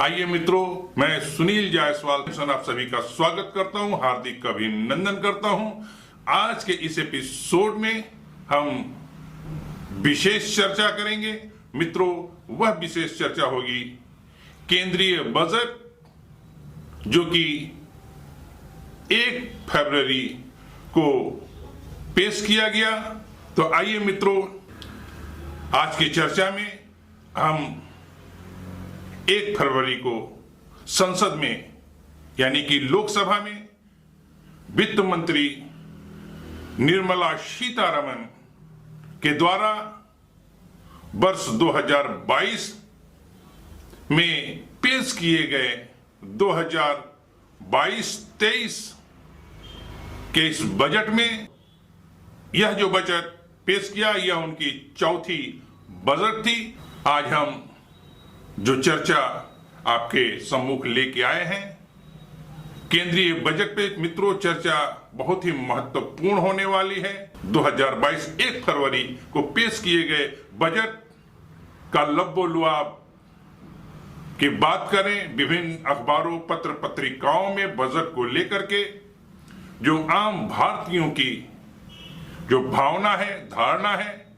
आइए मित्रों, मैं सुनील जायसवाल आप सभी का स्वागत करता हूं, हार्दिक अभिनंदन करता हूं। आज के इस एपिसोड में हम विशेष चर्चा करेंगे। मित्रों, वह विशेष चर्चा होगी केंद्रीय बजट, जो कि 1 फरवरी को पेश किया गया। तो आइए मित्रों, आज की चर्चा में हम 1 फरवरी को संसद में यानी कि लोकसभा में वित्त मंत्री निर्मला सीतारमण के द्वारा वर्ष 2022 में पेश किए गए 2022-23 के इस बजट में, यह जो बजट पेश किया, यह उनकी चौथी बजट थी। आज हम जो चर्चा आपके सम्मुख लेके आए हैं केंद्रीय बजट पे, मित्रों, चर्चा बहुत ही महत्वपूर्ण होने वाली है। 2022 1 फरवरी को पेश किए गए बजट का लब्बो-लुआब की बात करें, विभिन्न अखबारों, पत्र पत्रिकाओं में बजट को लेकर के जो आम भारतीयों की जो भावना है, धारणा है,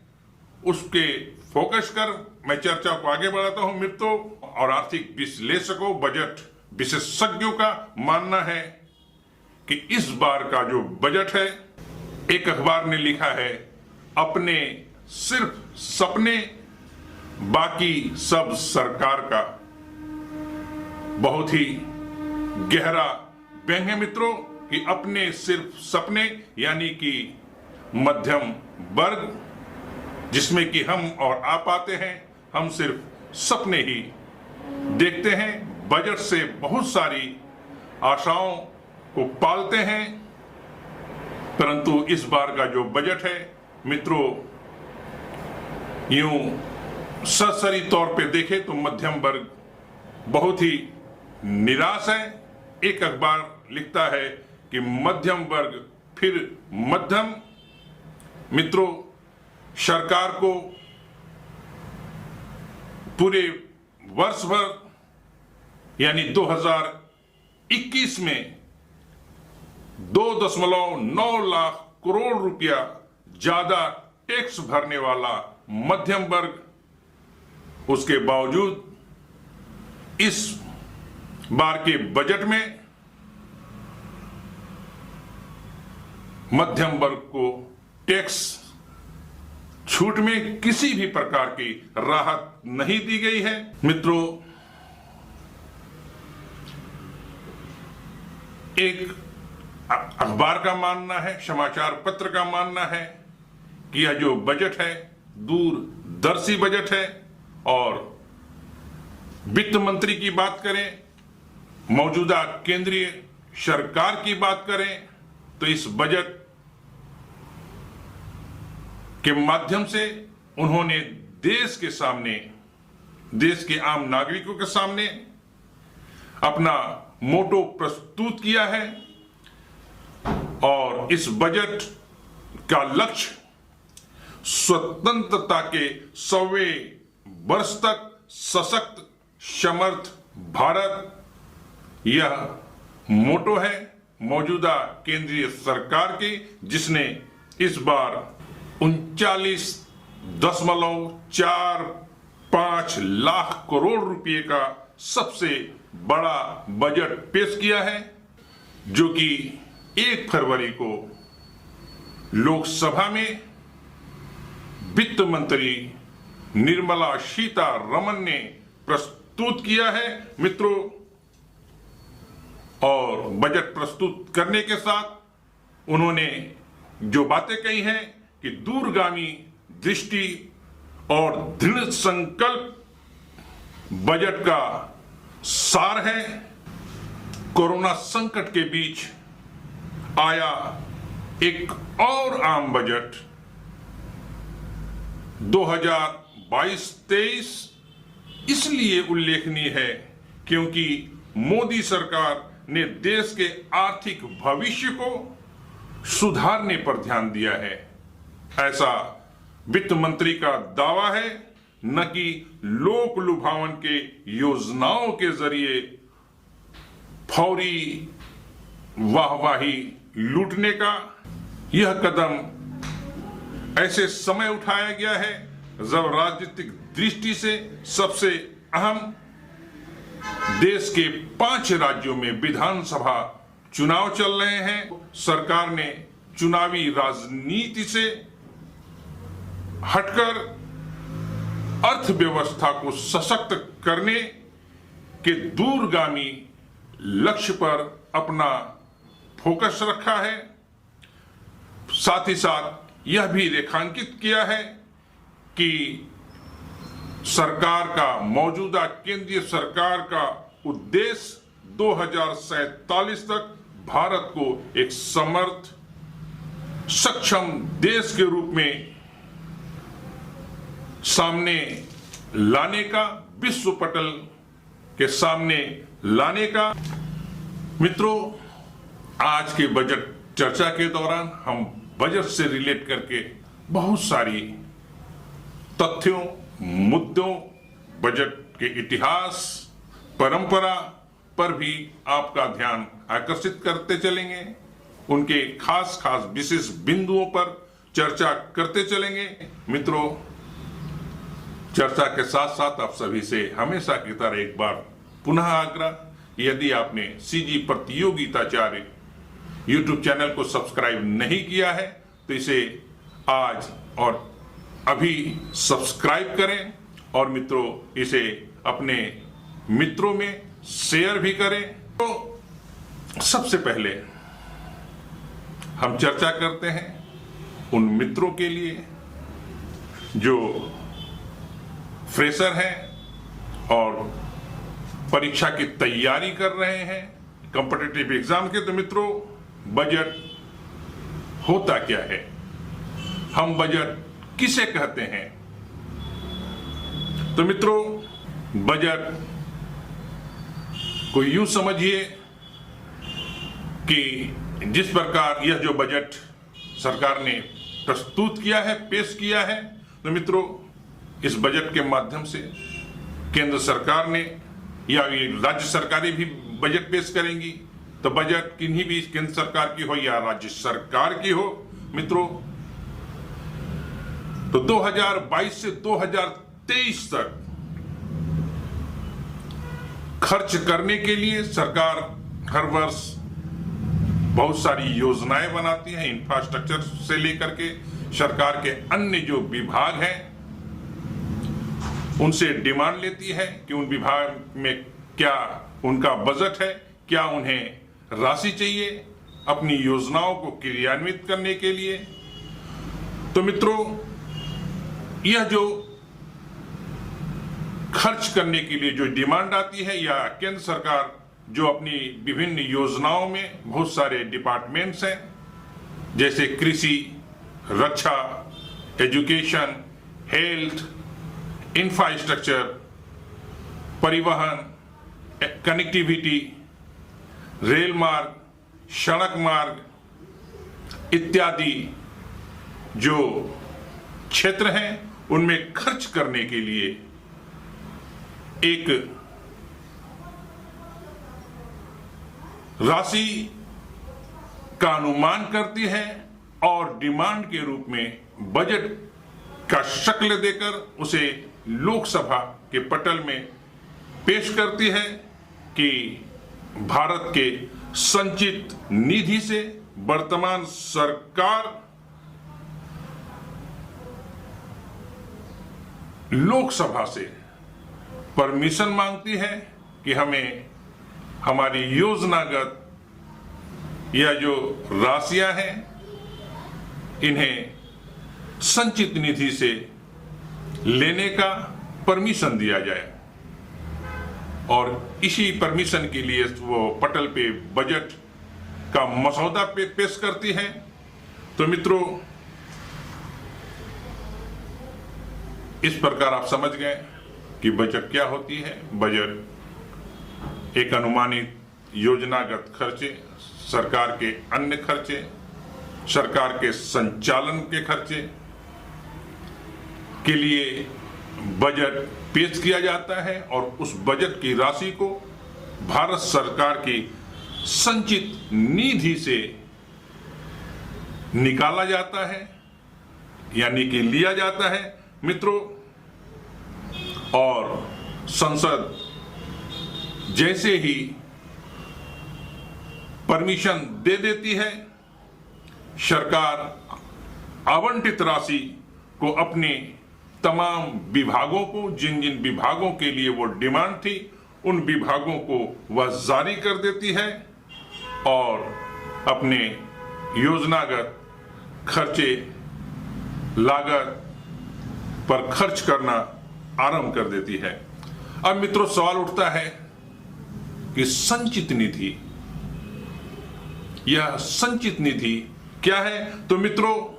उसके फोकस कर मैं चर्चा को आगे बढ़ाता हूं मित्रों। और आर्थिक विश्लेषकों, बजट विशेषज्ञों का मानना है कि इस बार का जो बजट है, एक अखबार ने लिखा है, अपने सिर्फ सपने, बाकी सब सरकार का। बहुत ही गहरा व्यंग है मित्रों कि अपने सिर्फ सपने यानी कि मध्यम वर्ग, जिसमें कि हम और आप आते हैं, हम सिर्फ सपने ही देखते हैं, बजट से बहुत सारी आशाओं को पालते हैं। परंतु इस बार का जो बजट है मित्रों, यूं सरसरी तौर पे देखें तो मध्यम वर्ग बहुत ही निराश है। एक अखबार लिखता है कि मध्यम वर्ग फिर मध्यम। मित्रों, सरकार को पूरे वर्ष भर यानी 2021 में 2.9 लाख करोड़ रुपया ज्यादा टैक्स भरने वाला मध्यम वर्ग, उसके बावजूद इस बार के बजट में मध्यम वर्ग को टैक्स छूट में किसी भी प्रकार की राहत नहीं दी गई है। मित्रों, एक अखबार का मानना है, समाचार पत्र का मानना है कि यह जो बजट है दूरदर्शी बजट है। और वित्त मंत्री की बात करें, मौजूदा केंद्रीय सरकार की बात करें, तो इस बजट के माध्यम से उन्होंने देश के सामने, देश के आम नागरिकों के सामने अपना मोटो प्रस्तुत किया है। और इस बजट का लक्ष्य स्वतंत्रता के 100वें वर्ष तक सशक्त समर्थ भारत, यह मोटो है मौजूदा केंद्रीय सरकार की, जिसने इस बार 39.45 लाख करोड़ रुपए का सबसे बड़ा बजट पेश किया है, जो कि 1 फरवरी को लोकसभा में वित्त मंत्री निर्मला सीतारमण ने प्रस्तुत किया है मित्रों। और बजट प्रस्तुत करने के साथ उन्होंने जो बातें कही हैं कि दूरगामी दृष्टि और दृढ़ संकल्प बजट का सार है। कोरोना संकट के बीच आया एक और आम बजट 2022-23 इसलिए उल्लेखनीय है क्योंकि मोदी सरकार ने देश के आर्थिक भविष्य को सुधारने पर ध्यान दिया है। ऐसा वित्त मंत्री का दावा है न कि लोक लुभावन के योजनाओं के जरिए फौरी वाहवाही लूटने का। यह कदम ऐसे समय उठाया गया है जब राजनीतिक दृष्टि से सबसे अहम देश के 5 राज्यों में विधानसभा चुनाव चल रहे हैं। सरकार ने चुनावी राजनीति से हटकर अर्थव्यवस्था को सशक्त करने के दूरगामी लक्ष्य पर अपना फोकस रखा है। साथ ही साथ यह भी रेखांकित किया है कि सरकार का मौजूदा केंद्रीय सरकार का उद्देश्य 2047 तक भारत को एक समर्थ सक्षम देश के रूप में सामने लाने का, विश्व पटल के सामने लाने का। मित्रों, आज के बजट चर्चा के दौरान हम बजट से रिलेट करके बहुत सारी तथ्यों, मुद्दों, बजट के इतिहास, परंपरा पर भी आपका ध्यान आकर्षित करते चलेंगे। उनके खास खास विशेष बिंदुओं पर चर्चा करते चलेंगे। मित्रों, चर्चा के साथ साथ आप सभी से हमेशा की तरह एक बार पुनः आग्रह, यदि आपने सीजी प्रतियोगिताचार्य यूट्यूब चैनल को सब्सक्राइब नहीं किया है तो इसे आज और अभी सब्सक्राइब करें और मित्रों इसे अपने मित्रों में शेयर भी करें। तो सबसे पहले हम चर्चा करते हैं उन मित्रों के लिए जो फ्रेशर हैं और परीक्षा की तैयारी कर रहे हैं, कॉम्पिटिटिव एग्जाम के। तो मित्रों, बजट होता क्या है, हम बजट किसे कहते हैं? तो मित्रों, बजट को यूं समझिए कि जिस प्रकार यह जो बजट सरकार ने प्रस्तुत किया है, पेश किया है, तो मित्रों इस बजट के माध्यम से केंद्र सरकार ने या ये राज्य सरकारें भी बजट पेश करेंगी। तो बजट किन्हीं भी केंद्र सरकार की हो या राज्य सरकार की हो मित्रों, तो 2022 से 2023 तक खर्च करने के लिए सरकार हर वर्ष बहुत सारी योजनाएं बनाती है। इंफ्रास्ट्रक्चर से लेकर के सरकार के अन्य जो विभाग हैं उनसे डिमांड लेती है कि उन विभाग में क्या उनका बजट है, क्या उन्हें राशि चाहिए अपनी योजनाओं को क्रियान्वित करने के लिए। तो मित्रों, यह जो खर्च करने के लिए जो डिमांड आती है या केंद्र सरकार जो अपनी विभिन्न योजनाओं में बहुत सारे डिपार्टमेंट्स हैं जैसे कृषि, रक्षा, एजुकेशन, हेल्थ, इंफ्रास्ट्रक्चर, परिवहन, कनेक्टिविटी, रेल मार्ग, सड़क मार्ग इत्यादि जो क्षेत्र हैं उनमें खर्च करने के लिए एक राशि का अनुमान करती है और डिमांड के रूप में बजट का शक्ल देकर उसे लोकसभा के पटल में पेश करती है कि भारत के संचित निधि से वर्तमान सरकार लोकसभा से परमिशन मांगती है कि हमें हमारी योजनागत या जो राशियां हैं इन्हें संचित निधि से लेने का परमिशन दिया जाए। और इसी परमिशन के लिए वो पटल पे बजट का मसौदा पेश करती है। तो मित्रों, इस प्रकार आप समझ गए कि बजट क्या होती है। बजट एक अनुमानित योजनागत खर्चे, सरकार के अन्य खर्चे, सरकार के संचालन के खर्चे के लिए बजट पेश किया जाता है और उस बजट की राशि को भारत सरकार की संचित निधि से निकाला जाता है, यानी कि लिया जाता है मित्रों। और संसद जैसे ही परमिशन दे देती है, सरकार आवंटित राशि को अपने तमाम विभागों को, जिन जिन विभागों के लिए वो डिमांड थी, उन विभागों को वह जारी कर देती है और अपने योजनागत खर्चे लागत पर खर्च करना आरंभ कर देती है। अब मित्रों सवाल उठता है कि संचित निधि, यह संचित निधि क्या है? तो मित्रों,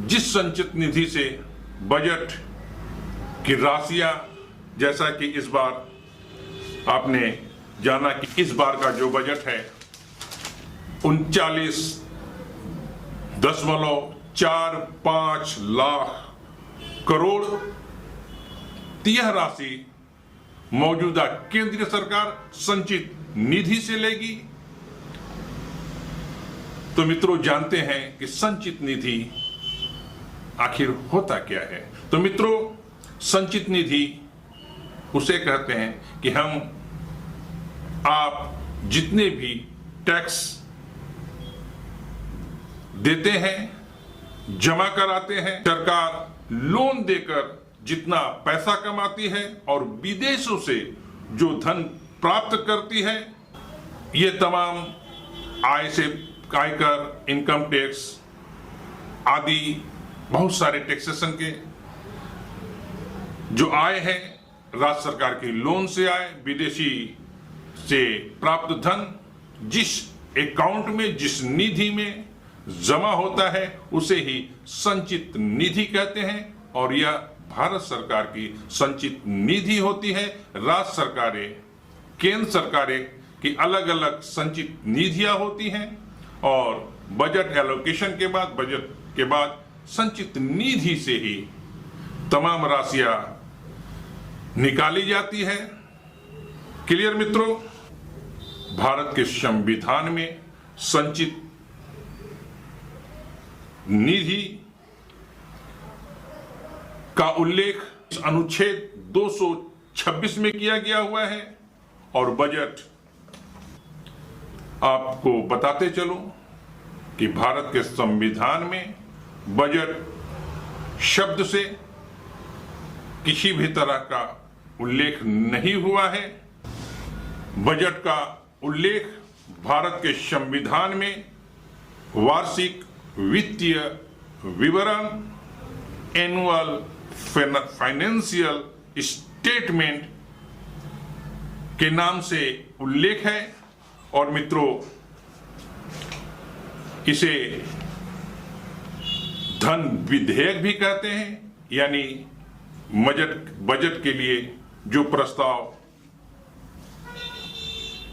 जिस संचित निधि से बजट की राशियां, जैसा कि इस बार आपने जाना कि इस बार का जो बजट है 39.45 लाख करोड़, यह राशि मौजूदा केंद्रीय सरकार संचित निधि से लेगी। तो मित्रों जानते हैं कि संचित निधि आखिर होता क्या है। तो मित्रों, संचित निधि उसे कहते हैं कि आप जितने भी टैक्स देते हैं, जमा कराते हैं, सरकार लोन देकर जितना पैसा कमाती है और विदेशों से जो धन प्राप्त करती है, ये तमाम आय से आयकर, इनकम टैक्स आदि बहुत सारे टैक्सेशन के जो आय है, राज्य सरकार की लोन से आय, विदेशी से प्राप्त धन जिस अकाउंट में, जिस निधि में जमा होता है, उसे ही संचित निधि कहते हैं। और यह भारत सरकार की संचित निधि होती है। राज्य सरकारें, केंद्र सरकारें की अलग अलग संचित निधियां होती हैं और बजट एलोकेशन के बाद, बजट के बाद संचित निधि से ही तमाम राशियां निकाली जाती है। क्लियर मित्रों? भारत के संविधान में संचित निधि का उल्लेख अनुच्छेद 226 में किया गया हुआ है। और बजट, आपको बताते चलूं कि भारत के संविधान में बजट शब्द से किसी भी तरह का उल्लेख नहीं हुआ है। बजट का उल्लेख भारत के संविधान में वार्षिक वित्तीय विवरण, एनुअल फाइनेंशियल स्टेटमेंट के नाम से उल्लेख है। और मित्रों, इसे धन विधेयक भी कहते हैं, यानी बजट के लिए जो प्रस्ताव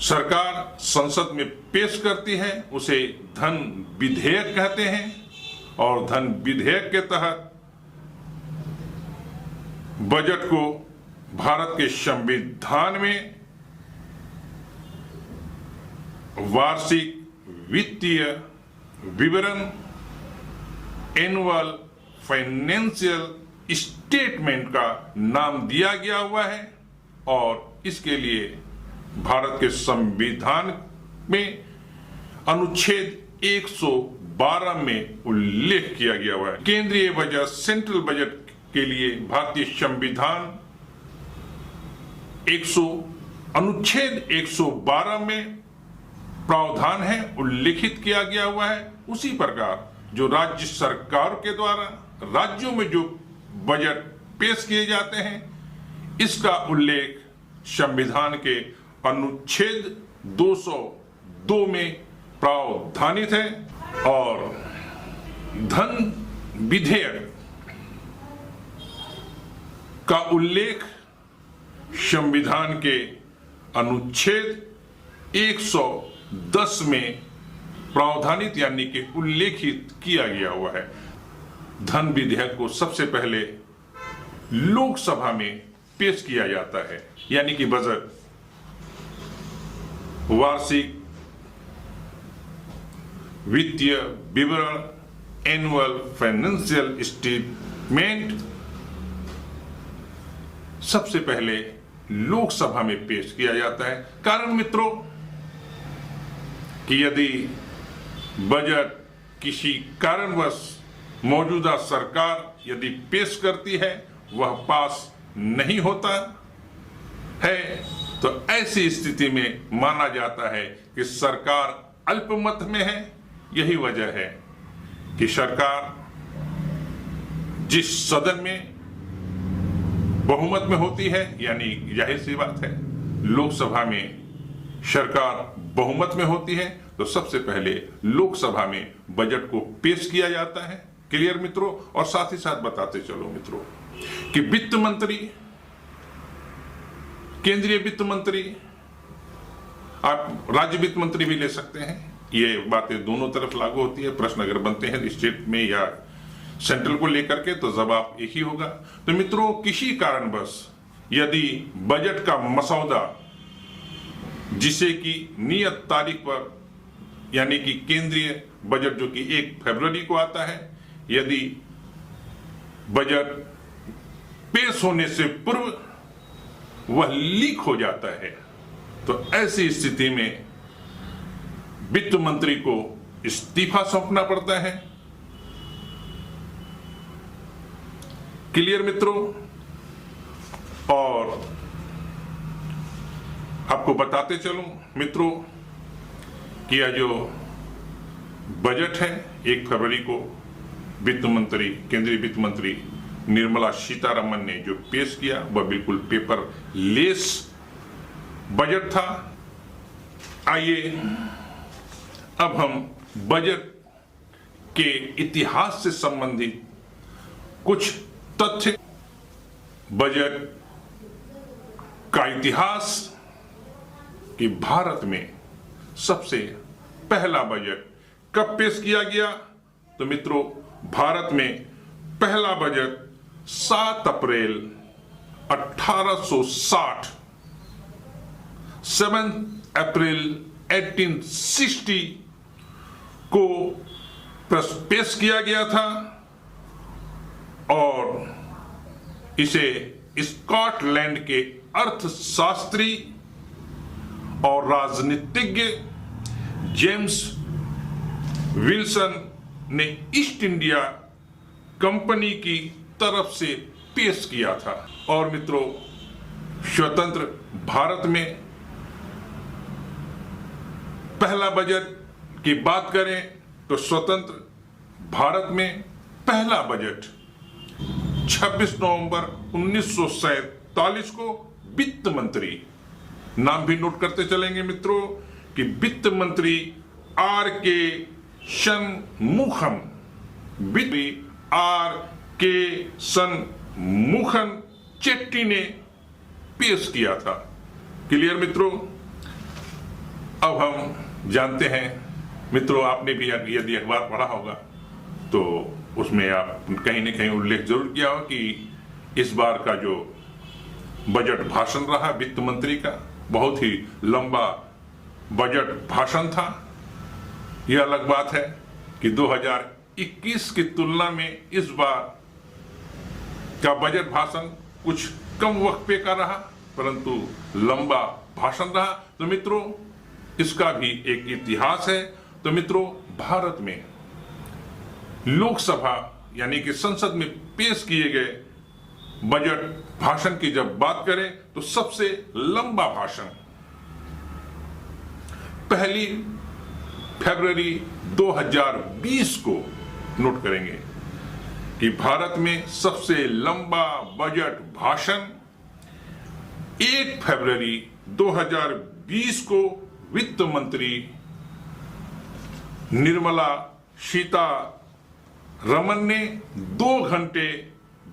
सरकार संसद में पेश करती है उसे धन विधेयक कहते हैं। और धन विधेयक के तहत बजट को भारत के संविधान में वार्षिक वित्तीय विवरण, एनुअल फाइनेंशियल स्टेटमेंट का नाम दिया गया हुआ है। और इसके लिए भारत के संविधान में अनुच्छेद 112 में उल्लेख किया गया हुआ है। केंद्रीय बजट, सेंट्रल बजट के लिए भारतीय संविधान अनुच्छेद 112 में प्रावधान है, उल्लेखित किया गया हुआ है। उसी प्रकार जो राज्य सरकार के द्वारा राज्यों में जो बजट पेश किए जाते हैं, इसका उल्लेख संविधान के अनुच्छेद 202 में प्रावधानित है। और धन विधेयक का उल्लेख संविधान के अनुच्छेद 110 में प्रावधानित यानी कि उल्लेखित किया गया हुआ है। धन विधेयक को सबसे पहले लोकसभा में पेश किया जाता है, यानी कि बजट वार्षिक वित्तीय विवरण, एनुअल फाइनेंशियल स्टेटमेंट सबसे पहले लोकसभा में पेश किया जाता है। कारण मित्रों कि यदि बजट किसी कारणवश मौजूदा सरकार यदि पेश करती है, वह पास नहीं होता है, तो ऐसी स्थिति में माना जाता है कि सरकार अल्पमत में है। यही वजह है कि सरकार जिस सदन में बहुमत में होती है, यानी जाहिर सी बात है लोकसभा में सरकार बहुमत में होती है, तो सबसे पहले लोकसभा में बजट को पेश किया जाता है। क्लियर मित्रों? और साथ ही साथ बताते चलो मित्रों कि वित्त मंत्री, केंद्रीय वित्त मंत्री, आप राज्य वित्त मंत्री भी ले सकते हैं, ये बातें दोनों तरफ लागू होती है। प्रश्न अगर बनते हैं स्टेट में या सेंट्रल को लेकर के, तो जवाब एक ही होगा। तो मित्रों किसी कारणवश यदि बजट का मसौदा, जिसे कि नियत तारीख पर, यानी कि केंद्रीय बजट जो कि 1 फरवरी को आता है, यदि बजट पेश होने से पूर्व वह लीक हो जाता है, तो ऐसी स्थिति में वित्त मंत्री को इस्तीफा सौंपना पड़ता है। क्लियर मित्रों? और आपको बताते चलूं मित्रों कि यह जो बजट है 1 फरवरी को वित्त मंत्री, केंद्रीय वित्त मंत्री निर्मला सीतारमन ने जो पेश किया, वह बिल्कुल पेपर लेस बजट था। आइए अब हम बजट के इतिहास से संबंधित कुछ तथ्य, बजट का इतिहास कि भारत में सबसे पहला बजट कब पेश किया गया। तो मित्रों भारत में पहला बजट 7 अप्रैल 1860, 7 अप्रैल 1860 को पेश किया गया था और इसे स्कॉटलैंड के अर्थशास्त्री और राजनीतिज्ञ जेम्स विल्सन ने ईस्ट इंडिया कंपनी की तरफ से पेश किया था। और मित्रों स्वतंत्र भारत में पहला बजट की बात करें तो स्वतंत्र भारत में पहला बजट 26 नवंबर 1947 को वित्त मंत्री, नाम भी नोट करते चलेंगे मित्रों कि वित्त मंत्री R.K. शनमुखम, R.K. शनमुखम चेट्टी ने पेश किया था। क्लियर मित्रों? अब हम जानते हैं मित्रों, आपने भी यदि अखबार पढ़ा होगा तो उसमें आप कहीं न कहीं उल्लेख जरूर किया हो कि इस बार का जो बजट भाषण रहा वित्त मंत्री का, बहुत ही लंबा बजट भाषण था। यह अलग बात है कि 2021 की तुलना में इस बार का बजट भाषण कुछ कम वक्त पे का रहा, परंतु लंबा भाषण रहा। तो मित्रों इसका भी एक इतिहास है। तो मित्रों भारत में लोकसभा यानी कि संसद में पेश किए गए बजट भाषण की जब बात करें तो सबसे लंबा भाषण 1 फरवरी 2020 को नोट करेंगे कि भारत में सबसे लंबा बजट भाषण 1 फरवरी 2020 को वित्त मंत्री निर्मला सीतारमन ने 2 घंटे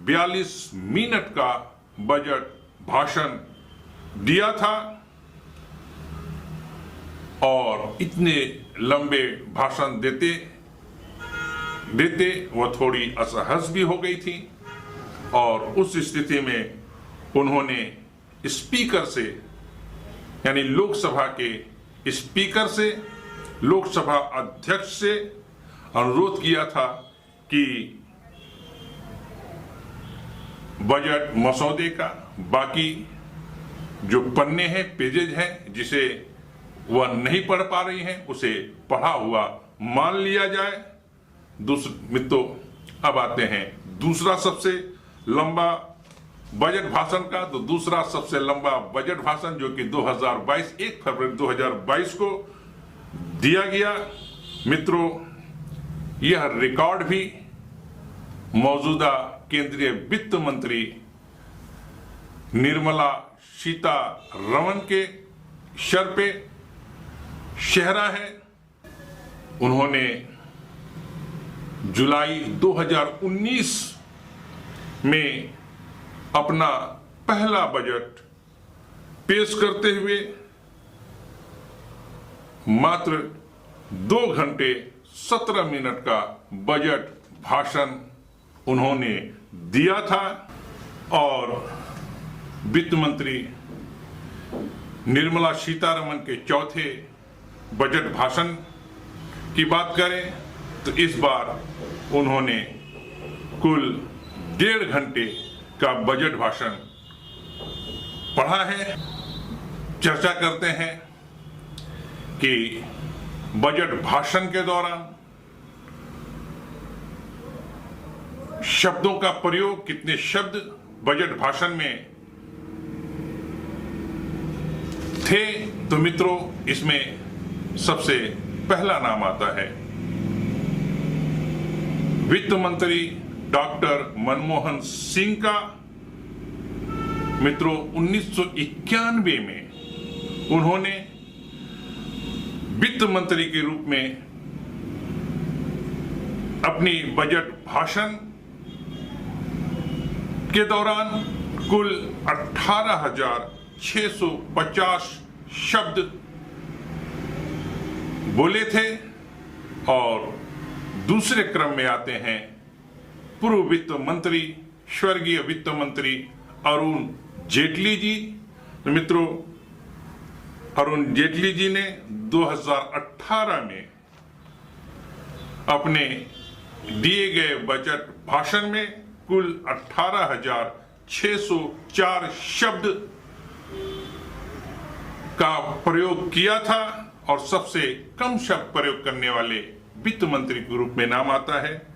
42 मिनट का बजट भाषण दिया था। और इतने लंबे भाषण देते देते वह थोड़ी असहज भी हो गई थी और उस स्थिति में उन्होंने स्पीकर से यानी लोकसभा के स्पीकर से लोकसभा अध्यक्ष से अनुरोध किया था कि बजट मसौदे का बाकी जो पन्ने हैं पेजेज हैं जिसे वह नहीं पढ़ पा रही हैं उसे पढ़ा हुआ मान लिया जाए। मित्रों अब आते हैं दूसरा सबसे लंबा बजट भाषण का। तो दूसरा सबसे लंबा बजट भाषण जो कि 2022 1 फरवरी 2022 को दिया गया। मित्रों यह रिकॉर्ड भी मौजूदा केंद्रीय वित्त मंत्री निर्मला सीतारमण के सर पे शहरा है। उन्होंने जुलाई 2019 में अपना पहला बजट पेश करते हुए मात्र 2 घंटे 17 मिनट का बजट भाषण उन्होंने दिया था। और वित्त मंत्री निर्मला सीतारमण के चौथे बजट भाषण की बात करें तो इस बार उन्होंने कुल 1.5 घंटे का बजट भाषण पढ़ा है। चर्चा करते हैं कि बजट भाषण के दौरान शब्दों का प्रयोग, कितने शब्द बजट भाषण में थे। तो मित्रों इसमें सबसे पहला नाम आता है वित्त मंत्री डॉक्टर मनमोहन सिंह का। मित्रों 1991 में उन्होंने वित्त मंत्री के रूप में अपनी बजट भाषण के दौरान कुल 18,650 शब्द बोले थे। और दूसरे क्रम में आते हैं पूर्व वित्त मंत्री स्वर्गीय वित्त मंत्री अरुण जेटली जी। तो मित्रों अरुण जेटली जी ने 2018 में अपने दिए गए बजट भाषण में कुल 18,604 शब्द का प्रयोग किया था और सबसे कम शब्द प्रयोग करने वाले वित्त मंत्री के रूप में नाम आता है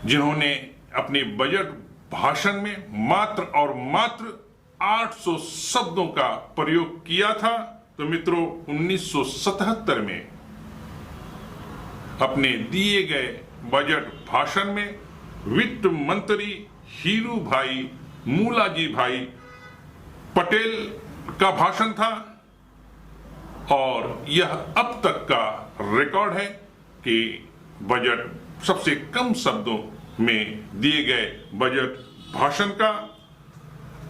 जिन्होंने अपने बजट भाषण में मात्र और मात्र 800 शब्दों का प्रयोग किया था। तो मित्रों 1977 में अपने दिए गए बजट भाषण में वित्त मंत्री हीरू भाई मूलाजी भाई पटेल का भाषण था। और यह अब तक का रिकॉर्ड है कि बजट सबसे कम शब्दों में दिए गए बजट भाषण का।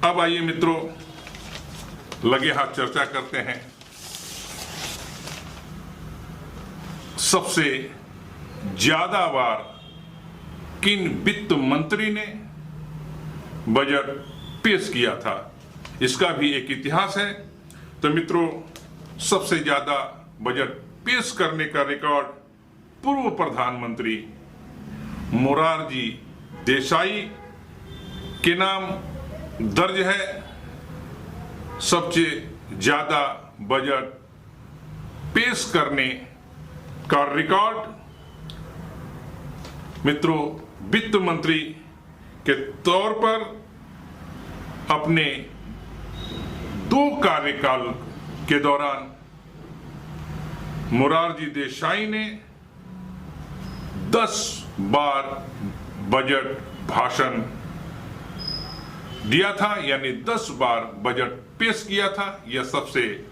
अब आइए मित्रों लगे हाथ चर्चा करते हैं सबसे ज्यादा बार किन वित्त मंत्री ने बजट पेश किया था। इसका भी एक इतिहास है। तो मित्रों सबसे ज्यादा बजट पेश करने का रिकॉर्ड पूर्व प्रधानमंत्री मोरारजी देसाई के नाम दर्ज है। सबसे ज्यादा बजट पेश करने का रिकॉर्ड मित्रों वित्त मंत्री के तौर पर अपने 2 कार्यकाल के दौरान मोरारजी देसाई ने 10 बार बजट भाषण दिया था, यानी 10 बार बजट पेश किया था। यह सबसे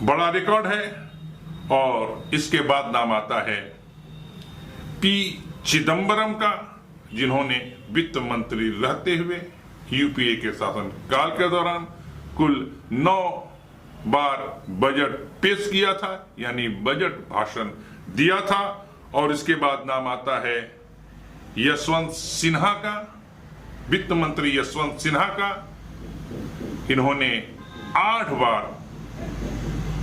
बड़ा रिकॉर्ड है। और इसके बाद नाम आता है पी चिदंबरम का, जिन्होंने वित्त मंत्री रहते हुए यूपीए के शासनकाल के दौरान कुल 9 बार बजट पेश किया था, यानी बजट भाषण दिया था। और इसके बाद नाम आता है यशवंत सिन्हा का, वित्त मंत्री यशवंत सिन्हा का। इन्होंने 8 बार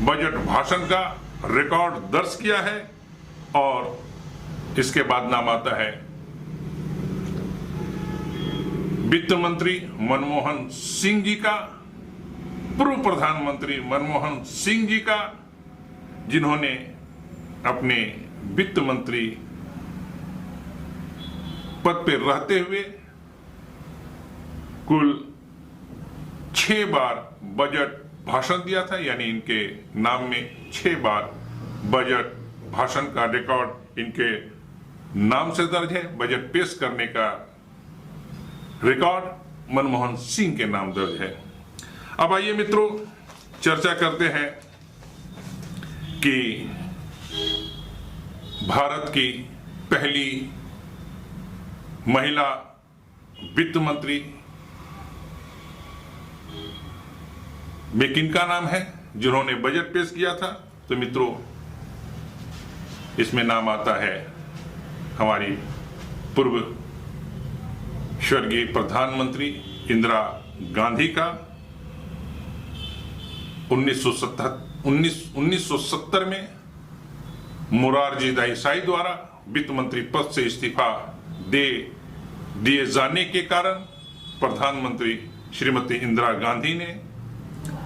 बजट भाषण का रिकॉर्ड दर्ज किया है। और इसके बाद नाम आता है वित्त मंत्री मनमोहन सिंह जी का, पूर्व प्रधानमंत्री मनमोहन सिंह जी का, जिन्होंने अपने वित्त मंत्री पद पर रहते हुए कुल 6 बार बजट भाषण दिया था। यानी इनके नाम में 6 बार बजट भाषण का रिकॉर्ड इनके नाम से दर्ज है। बजट पेश करने का रिकॉर्ड मनमोहन सिंह के नाम दर्ज है। अब आइए मित्रों, चर्चा करते हैं कि भारत की पहली महिला वित्त मंत्री में किनका नाम है जिन्होंने बजट पेश किया था। तो मित्रों, इसमें नाम आता है हमारी पूर्व स्वर्गीय प्रधानमंत्री इंदिरा गांधी का। 1970 में मोरारजी देसाई द्वारा वित्त मंत्री पद से इस्तीफा दिए जाने के कारण प्रधानमंत्री श्रीमती इंदिरा गांधी ने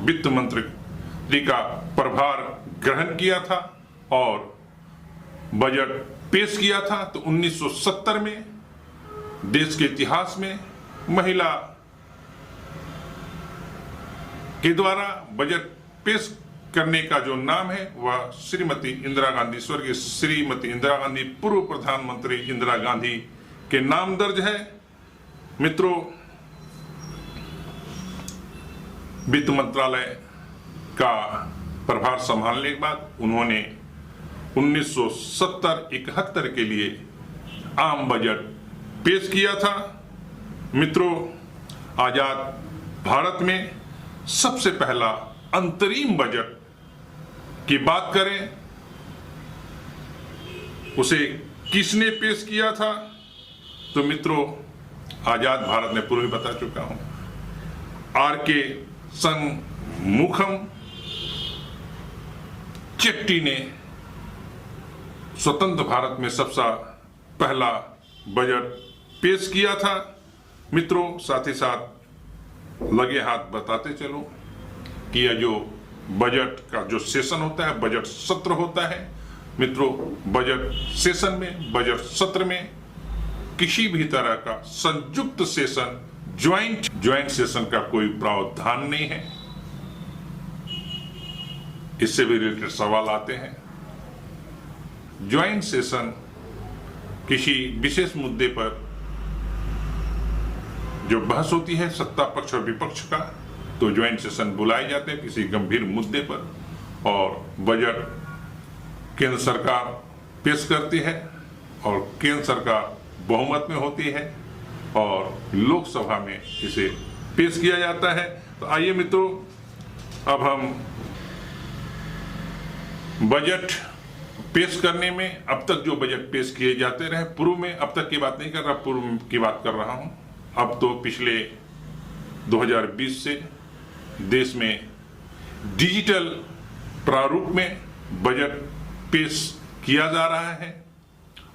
वित्त मंत्री का प्रभार ग्रहण किया था और बजट पेश किया था। तो 1970 में देश के इतिहास में महिला के द्वारा बजट पेश करने का जो नाम है वह श्रीमती इंदिरा गांधी, स्वर्गीय श्रीमती इंदिरा गांधी, पूर्व प्रधानमंत्री इंदिरा गांधी के नाम दर्ज है। मित्रों, वित्त मंत्रालय का प्रभार संभालने के बाद उन्होंने 1970-71 के लिए आम बजट पेश किया था। मित्रों, आजाद भारत में सबसे पहला अंतरिम बजट की बात करें, उसे किसने पेश किया था। तो मित्रों, आजाद भारत में पूर्व बता चुका हूं, आर.के. शनमुखम चेट्टी ने स्वतंत्र भारत में सबसे पहला बजट पेश किया था। मित्रों, साथ ही साथ लगे हाथ बताते चलो कि यह जो बजट का जो सेशन होता है, बजट सत्र होता है। मित्रों, बजट सेशन में, बजट सत्र में किसी भी तरह का संयुक्त सेशन, ज्वाइंट सेशन का कोई प्रावधान नहीं है। इससे भी रिलेटेड सवाल आते हैं। ज्वाइंट सेशन किसी विशेष मुद्दे पर जो बहस होती है सत्ता पक्ष और विपक्ष का, तो ज्वाइंट सेशन बुलाए जाते हैं किसी गंभीर मुद्दे पर। और बजट केंद्र सरकार पेश करती है और केंद्र सरकार बहुमत में होती है और लोकसभा में इसे पेश किया जाता है। तो आइए मित्रों, अब हम बजट पेश करने में अब तक जो बजट पेश किए जाते रहे, पूर्व में, अब तक की बात नहीं कर रहा, पूर्व की बात कर रहा हूं। अब तो पिछले 2020 से देश में डिजिटल प्रारूप में बजट पेश किया जा रहा है।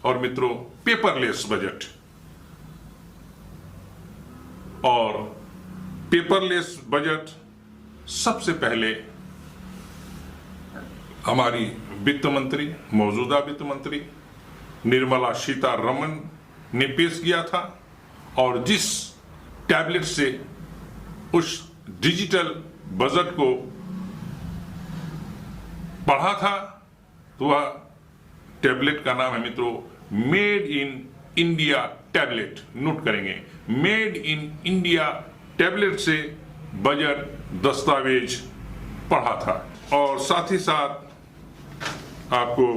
और मित्रों, पेपरलेस बजट, और पेपरलेस बजट सबसे पहले हमारी वित्त मंत्री, मौजूदा वित्त मंत्री निर्मला सीतारमण ने पेश किया था। और जिस टैबलेट से उस डिजिटल बजट को पढ़ा था, तो वह टैबलेट का नाम है मित्रों made in India tablet. Note करेंगे, मेड इन इंडिया टैबलेट से बजट दस्तावेज पढ़ा था। और साथ ही साथ आपको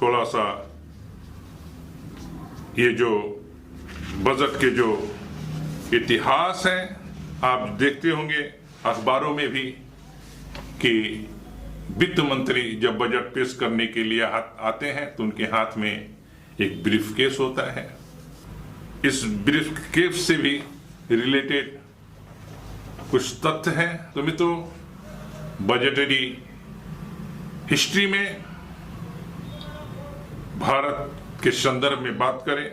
थोड़ा सा ये जो बजट के जो इतिहास है, आप देखते होंगे अखबारों में भी कि वित्त मंत्री जब बजट पेश करने के लिए आते हैं तो उनके हाथ में एक ब्रीफकेस होता है। इस ब्रीफकेस से भी रिलेटेड कुछ तथ्य हैं। तो मित्रों, बजटरी हिस्ट्री में भारत के संदर्भ में बात करें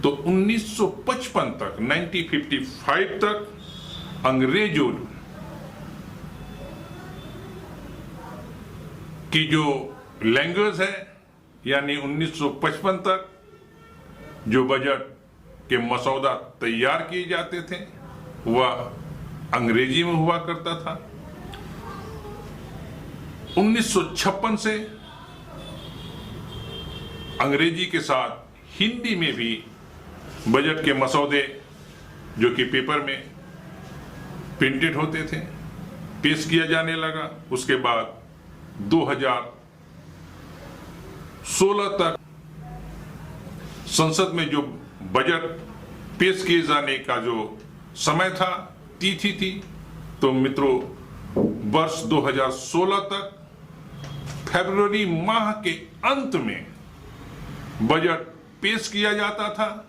तो 1955 तक 1955 तक अंग्रेजों की जो लैंग्वेज है, यानी 1955 तक जो बजट के मसौदा तैयार किए जाते थे वह अंग्रेजी में हुआ करता था। 1956 से अंग्रेजी के साथ हिंदी में भी बजट के मसौदे जो कि पेपर में प्रिंटेड होते थे पेश किया जाने लगा। उसके बाद 2016 तक संसद में जो बजट पेश किए जाने का जो समय था, तिथि थी, तो मित्रों वर्ष 2016 तक फरवरी माह के अंत में बजट पेश किया जाता था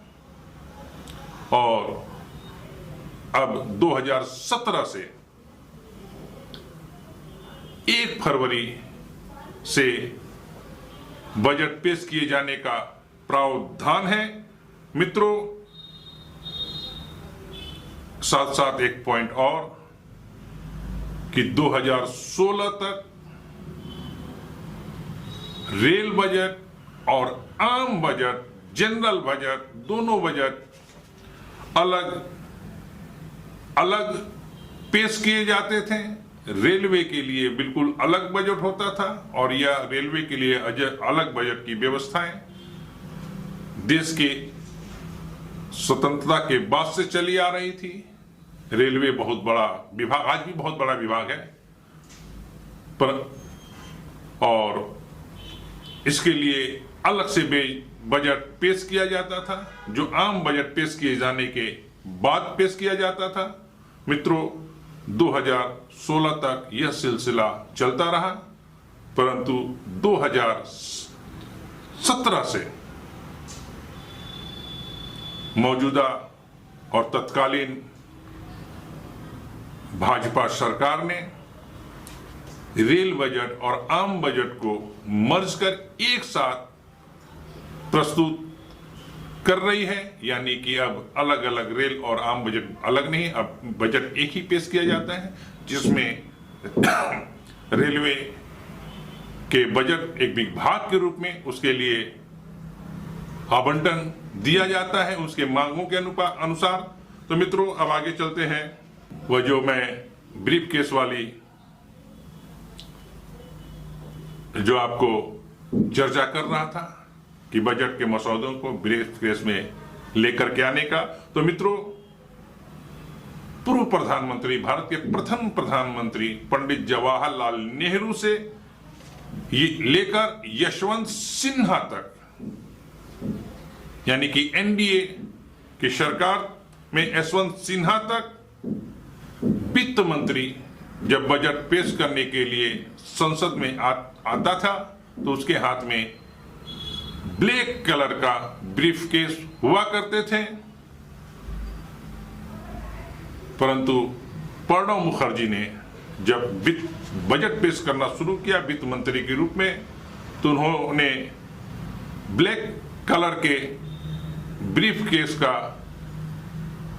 और अब 2017 से 1 फरवरी से बजट पेश किए जाने का प्रावधान है। मित्रों, साथ साथ एक पॉइंट और कि 2016 तक रेल बजट और आम बजट, जनरल बजट, दोनों बजट अलग अलग पेश किए जाते थे। रेलवे के लिए बिल्कुल अलग बजट होता था और यह रेलवे के लिए अलग बजट की व्यवस्थाएं देश के स्वतंत्रता के बाद से चली आ रही थी। रेलवे बहुत बड़ा विभाग, आज भी बहुत बड़ा विभाग है, पर और इसके लिए अलग से बजट पेश किया जाता था, जो आम बजट पेश किए जाने के बाद पेश किया जाता था। मित्रों, 2016 तक यह सिलसिला चलता रहा, परंतु 2017 से मौजूदा और तत्कालीन भाजपा सरकार ने रेल बजट और आम बजट को मर्ज कर एक साथ प्रस्तुत कर रही है, यानी कि अब अलग अलग रेल और आम बजट अलग नहीं, अब बजट एक ही पेश किया जाता है, जिसमें रेलवे के बजट एक विभाग के रूप में उसके लिए आवंटन दिया जाता है उसके मांगों के अनुसार। तो मित्रों, अब आगे चलते हैं। वह जो मैं ब्रीफ केस वाली जो आपको चर्चा कर रहा था कि बजट के मसौदों को ब्रीफ केस में लेकर के आने का, तो मित्रों, पूर्व प्रधानमंत्री, भारत के प्रथम प्रधानमंत्री पंडित जवाहरलाल नेहरू से लेकर यशवंत सिन्हा तक, यानी कि एनडीए की सरकार में यशवंत सिन्हा तक वित्त मंत्री जब बजट पेश करने के लिए संसद में आता था तो उसके हाथ में ब्लैक कलर का ब्रीफ केस हुआ करते थे। परंतु प्रणब मुखर्जी ने जब बजट पेश करना शुरू किया वित्त मंत्री के रूप में, तो उन्होंने ब्लैक कलर के ब्रीफ केस का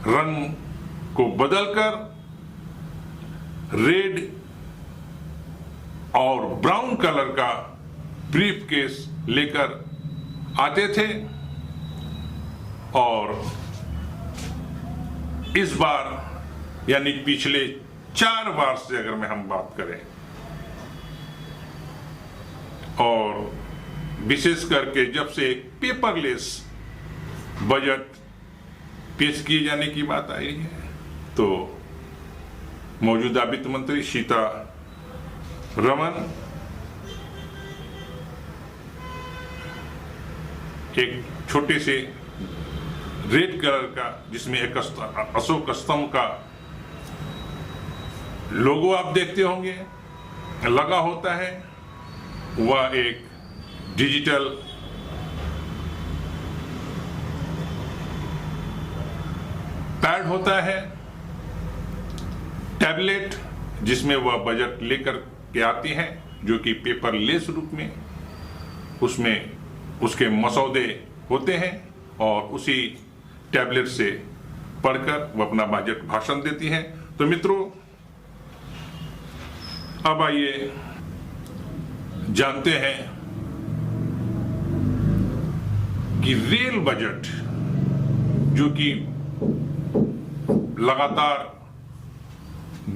रंग को बदलकर रेड और ब्राउन कलर का ब्रीफ केस लेकर आते थे। और इस बार, यानी पिछले 4 बार से अगर हम बात करें, और विशेष करके जब से पेपरलेस बजट पेश किए जाने की बात आई है, तो मौजूदा वित्त मंत्री सीतारमण एक छोटे से रेड कलर का, जिसमें एक अशोक स्तंभ का लोगो आप देखते होंगे लगा होता है, वह एक डिजिटल पैड होता है, टैबलेट जिसमें वह बजट लेकर के आती है, जो कि पेपरलेस रूप में उसमें उसके मसौदे होते हैं और उसी टैबलेट से पढ़कर वह अपना बजट भाषण देती हैं। तो मित्रों, अब आइए जानते हैं कि रेल बजट जो कि लगातार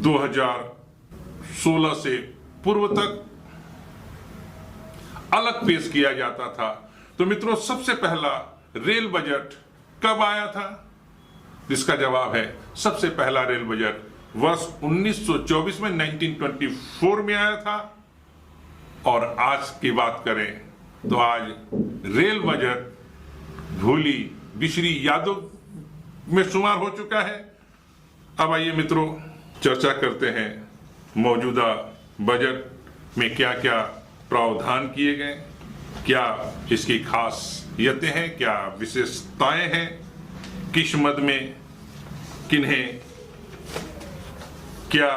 2016 से पूर्व तक अलग पेश किया जाता था। तो मित्रों, सबसे पहला रेल बजट कब आया था? इसका जवाब है सबसे पहला रेल बजट वर्ष 1924 में 1924 में आया था। और आज की बात करें तो आज रेल बजट भूली बिसरी यादों में शुमार हो चुका है। अब आइए मित्रों, चर्चा करते हैं मौजूदा बजट में क्या क्या प्रावधान किए गए, क्या इसकी खासियतें हैं, क्या विशेषताएं हैं, किस मद में किन्हें क्या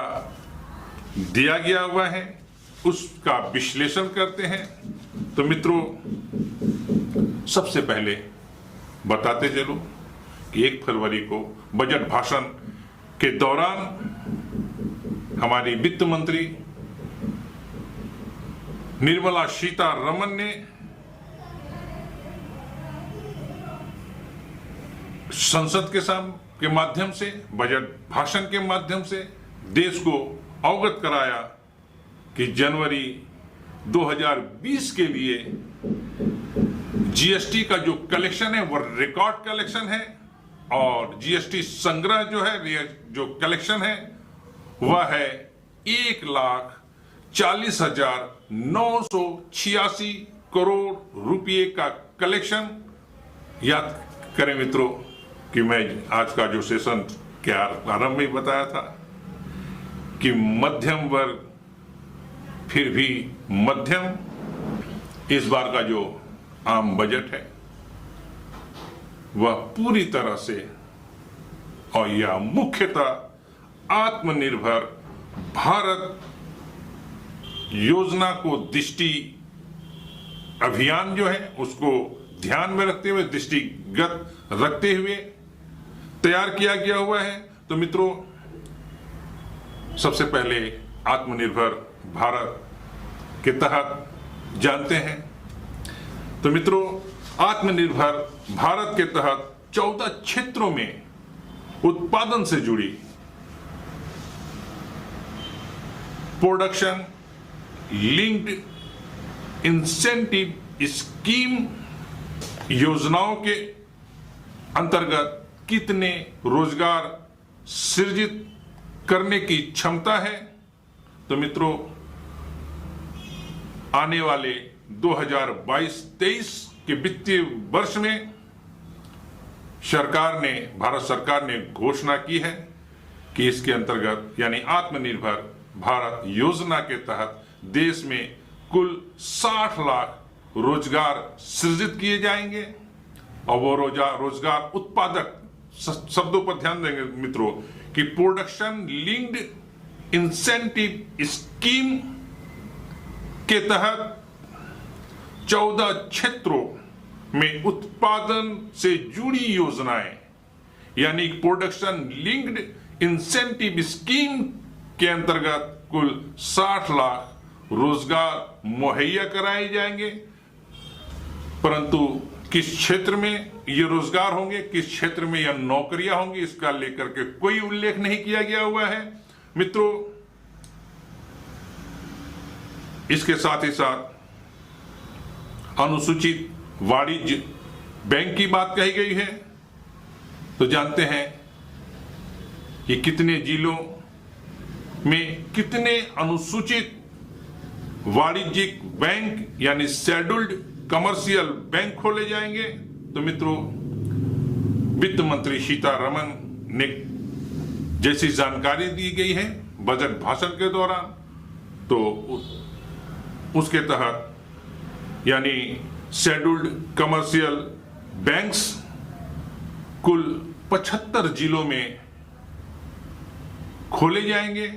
दिया गया हुआ है, उसका विश्लेषण करते हैं। तो मित्रों, सबसे पहले बताते चलो कि 1 फरवरी को बजट भाषण के दौरान हमारी वित्त मंत्री निर्मला सीतारमण ने संसद के माध्यम से, बजट भाषण के माध्यम से देश को अवगत कराया कि जनवरी 2020 के लिए जीएसटी का जो कलेक्शन है वह रिकॉर्ड कलेक्शन है और जीएसटी संग्रह जो है, जो कलेक्शन है वह है 1,40,986 करोड़ रुपए का कलेक्शन। याद करें मित्रों कि मैं आज का जो सेशन के आरंभ में बताया था कि मध्यम वर्ग फिर भी मध्यम इस बार का जो आम बजट है वह पूरी तरह से और यह मुख्यतः आत्मनिर्भर भारत योजना को दृष्टि अभियान जो है उसको ध्यान में रखते हुए, दृष्टिगत रखते हुए तैयार किया गया हुआ है। तो मित्रों, सबसे पहले आत्मनिर्भर भारत के तहत जानते हैं। तो मित्रों, आत्मनिर्भर भारत के तहत 14 क्षेत्रों में उत्पादन से जुड़ी प्रोडक्शन लिंक्ड इंसेंटिव स्कीम योजनाओं के अंतर्गत कितने रोजगार सृजित करने की क्षमता है। तो मित्रों, आने वाले 2022-23 के वित्तीय वर्ष में भारत सरकार ने घोषणा की है कि इसके अंतर्गत यानी आत्मनिर्भर भारत योजना के तहत देश में कुल 60 लाख रोजगार सृजित किए जाएंगे। और वो रोजगार उत्पादक शब्दों पर ध्यान देंगे मित्रों कि प्रोडक्शन लिंक्ड इंसेंटिव स्कीम के तहत 14 क्षेत्रों में उत्पादन से जुड़ी योजनाएं यानी प्रोडक्शन लिंक्ड इंसेंटिव स्कीम के अंतर्गत कुल 60 लाख रोजगार मुहैया कराए जाएंगे। परंतु किस क्षेत्र में ये रोजगार होंगे, किस क्षेत्र में यह नौकरियां होंगी, इसका लेकर के कोई उल्लेख नहीं किया गया हुआ है। मित्रों, इसके साथ ही साथ अनुसूचित वाणिज्य बैंक की बात कही गई है। तो जानते हैं कि कितने जिलों में कितने अनुसूचित वाणिज्यिक बैंक यानी शेड्यूल्ड कमर्शियल बैंक खोले जाएंगे। तो मित्रों, वित्त मंत्री सीतारमण ने जैसी जानकारी दी गई है बजट भाषण के दौरान, तो उसके तहत यानी शेड्यूल्ड कमर्शियल बैंक्स कुल 75 जिलों में खोले जाएंगे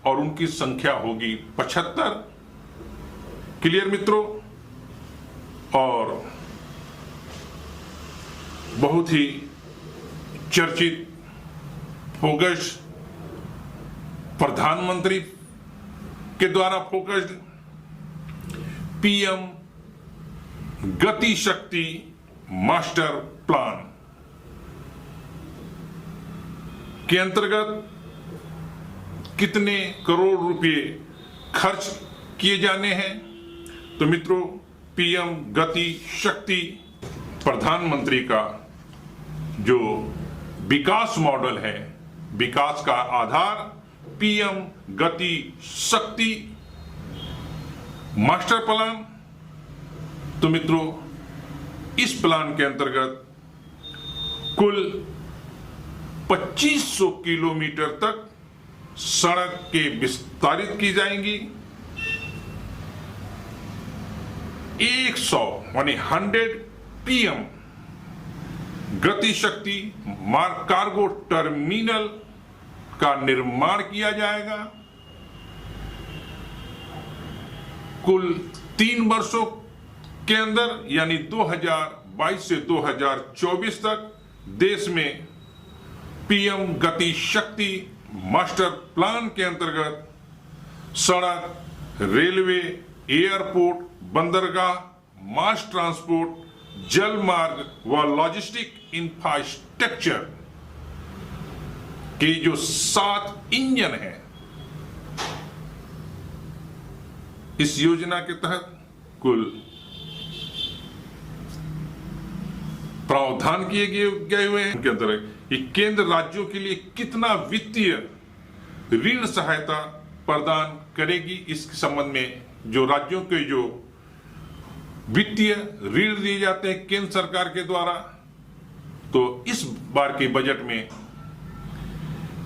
और उनकी संख्या होगी 75। क्लियर मित्रों? और बहुत ही चर्चित फोकस्ड प्रधानमंत्री के द्वारा फोकस्ड पीएम गति शक्ति मास्टर प्लान के अंतर्गत कितने करोड़ रुपए खर्च किए जाने हैं? तो मित्रों, पीएम गति शक्ति प्रधानमंत्री का जो विकास मॉडल है, विकास का आधार पीएम गति शक्ति मास्टर प्लान। तो मित्रों, इस प्लान के अंतर्गत कुल 2500 किलोमीटर तक सड़क के विस्तारित की जाएंगी। 100 यानी 100 पीएम गति शक्ति कार्गो टर्मिनल का निर्माण किया जाएगा। कुल 3 वर्षों के अंदर यानी 2022 से 2024 तक देश में पीएम गति शक्ति मास्टर प्लान के अंतर्गत सड़क, रेलवे, एयरपोर्ट, बंदरगाह, मास ट्रांसपोर्ट, जल मार्ग व लॉजिस्टिक इंफ्रास्ट्रक्चर के जो 7 इंजन हैं, इस योजना के तहत कुल प्रावधान किए गए हुए हैं। उनके अंतर्गत ये केंद्र राज्यों के लिए कितना वित्तीय ऋण सहायता प्रदान करेगी, इस संबंध में जो राज्यों के जो वित्तीय ऋण दिए जाते हैं केंद्र सरकार के द्वारा, तो इस बार के बजट में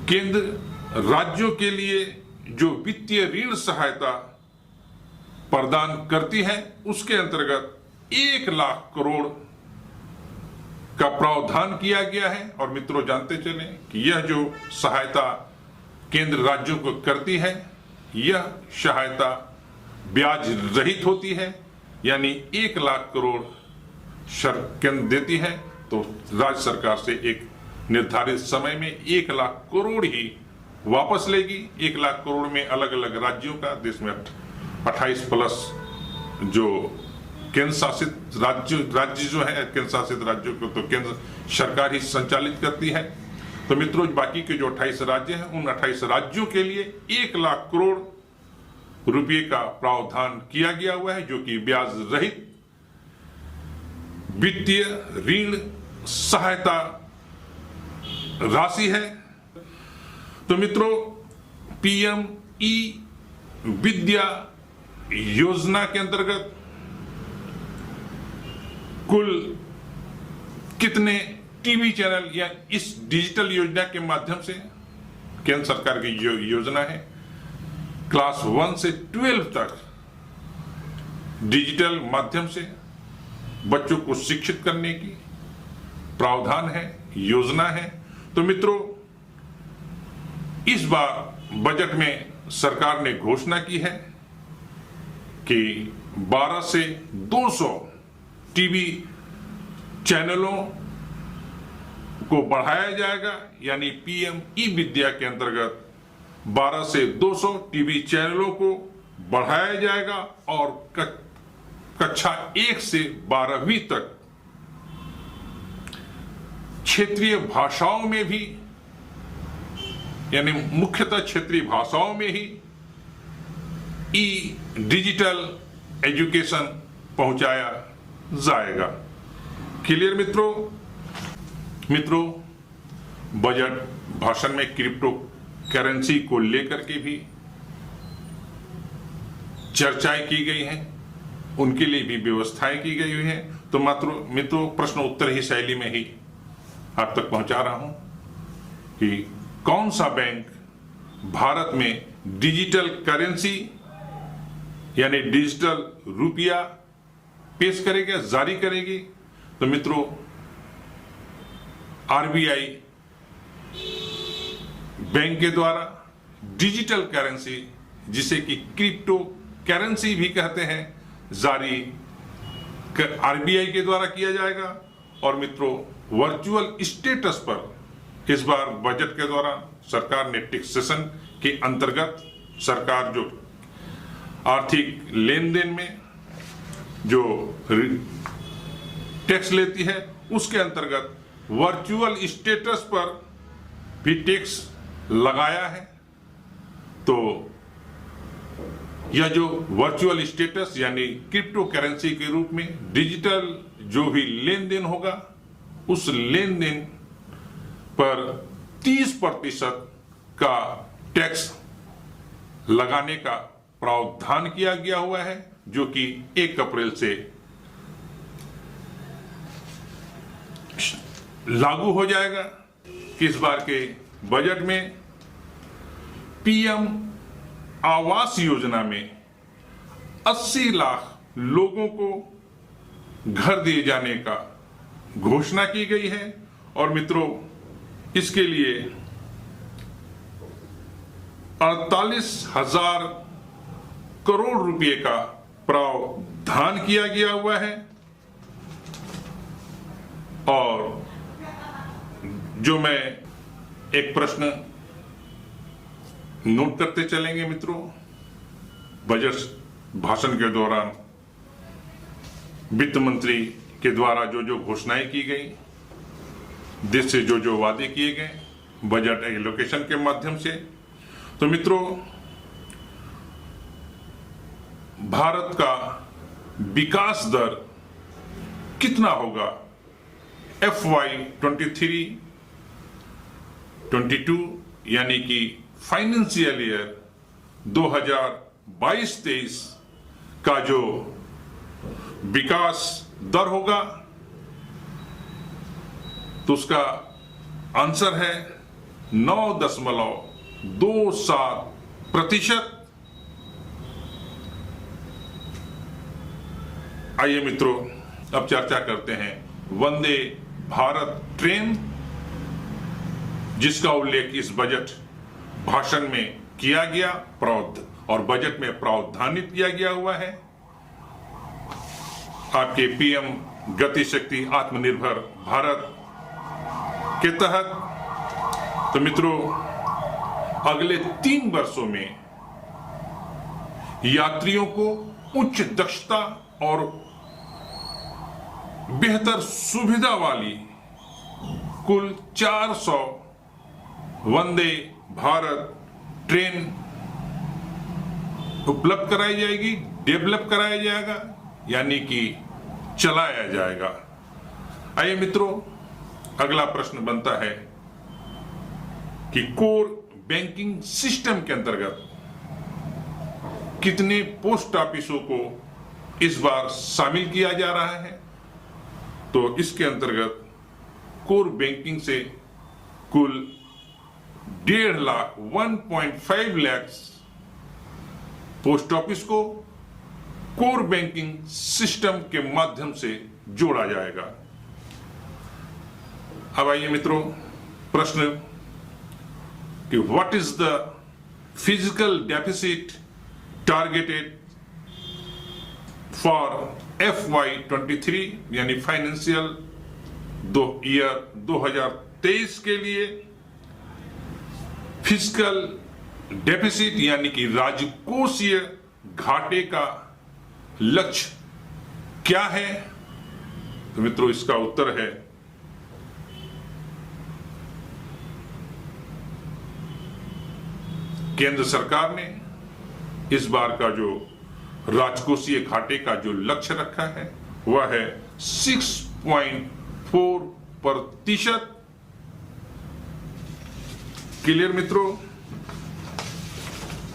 केंद्र राज्यों के लिए जो वित्तीय ऋण सहायता प्रदान करती है, उसके अंतर्गत 1 लाख करोड़ का प्रावधान किया गया है। और मित्रों, जानते चलें कि यह जो सहायता केंद्र राज्यों को करती है, यह सहायता ब्याज रहित होती है, यानी 1 लाख करोड़ केंद्र देती है तो राज्य सरकार से एक निर्धारित समय में 1 लाख करोड़ ही वापस लेगी। 1 लाख करोड़ में अलग अलग राज्यों का, देश में 28 प्लस जो केंद्र शासित राज्य जो है, केंद्र शासित राज्यों को तो केंद्र सरकार ही संचालित करती है। तो मित्रों, बाकी के जो 28 राज्य हैं, उन 28 राज्यों के लिए 1 लाख करोड़ रुपये का प्रावधान किया गया हुआ है, जो कि ब्याज रहित वित्तीय ऋण सहायता राशि है। तो मित्रों, पीएम ई विद्या योजना के अंतर्गत कुल कितने टीवी चैनल या इस डिजिटल योजना के माध्यम से, केंद्र सरकार की जो योजना है, क्लास 1 से 12 तक डिजिटल माध्यम से बच्चों को शिक्षित करने की प्रावधान है, योजना है। तो मित्रों, इस बार बजट में सरकार ने घोषणा की है कि 12 से 200 टीवी चैनलों को बढ़ाया जाएगा, यानी पीएम ई विद्या के अंतर्गत 12 से 200 टीवी चैनलों को बढ़ाया जाएगा और कक्षा 1 से 12वीं तक क्षेत्रीय भाषाओं में भी, यानी मुख्यतः क्षेत्रीय भाषाओं में ही ई डिजिटल एजुकेशन पहुंचाया जाएगा। क्लियर मित्रों? मित्रों, बजट भाषण में क्रिप्टो करेंसी को लेकर के भी चर्चाएं की गई हैं, उनके लिए भी व्यवस्थाएं की गई हुई हैं। तो मित्रों, प्रश्न उत्तर ही शैली में ही आप तक पहुंचा रहा हूं कि कौन सा बैंक भारत में डिजिटल करेंसी यानी डिजिटल रुपया पेश करेगा, जारी करेगी। तो मित्रों, आरबीआई बैंक के द्वारा डिजिटल करेंसी, जिसे कि क्रिप्टो करेंसी भी कहते हैं, जारी आरबीआई के द्वारा किया जाएगा। और मित्रों, वर्चुअल स्टेटस पर इस बार बजट के दौरान सरकार ने टैक्सेशन के अंतर्गत सरकार जो आर्थिक लेन देन में जो टैक्स लेती है उसके अंतर्गत वर्चुअल स्टेटस पर भी टैक्स लगाया है। तो यह जो वर्चुअल स्टेटस यानी क्रिप्टो करेंसी के रूप में डिजिटल जो भी लेन देन होगा, उस लेन देन पर 30% का टैक्स लगाने का प्रावधान किया गया हुआ है, जो कि 1 अप्रैल से लागू हो जाएगा। इस बार के बजट में पीएम आवास योजना में 80 लाख लोगों को घर दिए जाने का घोषणा की गई है। और मित्रों, इसके लिए 48,000 करोड़ रुपए का प्रावधान किया गया हुआ है। और जो मैं एक प्रश्न नोट करते चलेंगे मित्रों, बजट भाषण के दौरान वित्त मंत्री के द्वारा जो जो घोषणाएं की गई, देश से जो जो वादे किए गए बजट एलोकेशन के माध्यम से, तो मित्रों भारत का विकास दर कितना होगा FY 23-22 यानी कि फाइनेंशियल ईयर 2022-23 का जो विकास दर होगा, तो उसका आंसर है 9.27%। आइए मित्रों, अब चर्चा करते हैं वंदे भारत ट्रेन, जिसका उल्लेख इस बजट भाषण में किया गया और बजट में प्रावधानित किया गया हुआ है। आपके पीएम गति शक्ति आत्मनिर्भर भारत के तहत तो मित्रों अगले 3 वर्षों में यात्रियों को उच्च दक्षता और बेहतर सुविधा वाली कुल 400 वंदे भारत ट्रेन उपलब्ध कराई जाएगी, डेवलप कराया जाएगा, यानी कि चलाया जाएगा। आइए मित्रों, अगला प्रश्न बनता है कि कोर बैंकिंग सिस्टम के अंतर्गत कितने पोस्ट ऑफिसों को इस बार शामिल किया जा रहा है। तो इसके अंतर्गत कोर बैंकिंग से कुल 1.5 लाख 1.5 लाख पोस्ट ऑफिस को कोर बैंकिंग सिस्टम के माध्यम से जोड़ा जाएगा। अब आइए मित्रों, प्रश्न कि what is the physical deficit targeted for FY 23 यानी फाइनेंशियल ईयर 2023 के लिए फिजिकल डेफिसिट यानी कि राजकोषीय घाटे का लक्ष्य क्या है। तो मित्रों इसका उत्तर है केंद्र सरकार ने इस बार का जो राजकोषीय घाटे का जो लक्ष्य रखा है वह है 6.4%। क्लियर मित्रों,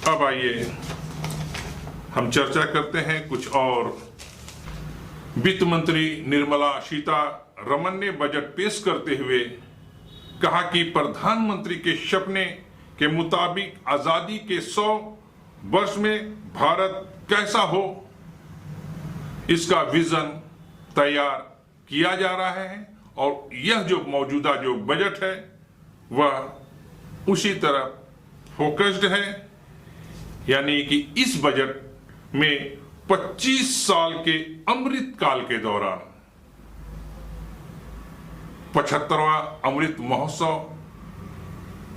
अब आइए हम चर्चा करते हैं कुछ और। वित्त मंत्री निर्मला सीतारमण ने बजट पेश करते हुए कहा कि प्रधानमंत्री के सपने के मुताबिक आजादी के 100 वर्ष में भारत कैसा हो, इसका विजन तैयार किया जा रहा है। और यह जो मौजूदा जो बजट है वह उसी तरह फोकस्ड है, यानी कि इस बजट में 25 साल के अमृत काल के दौरान 75वां अमृत महोत्सव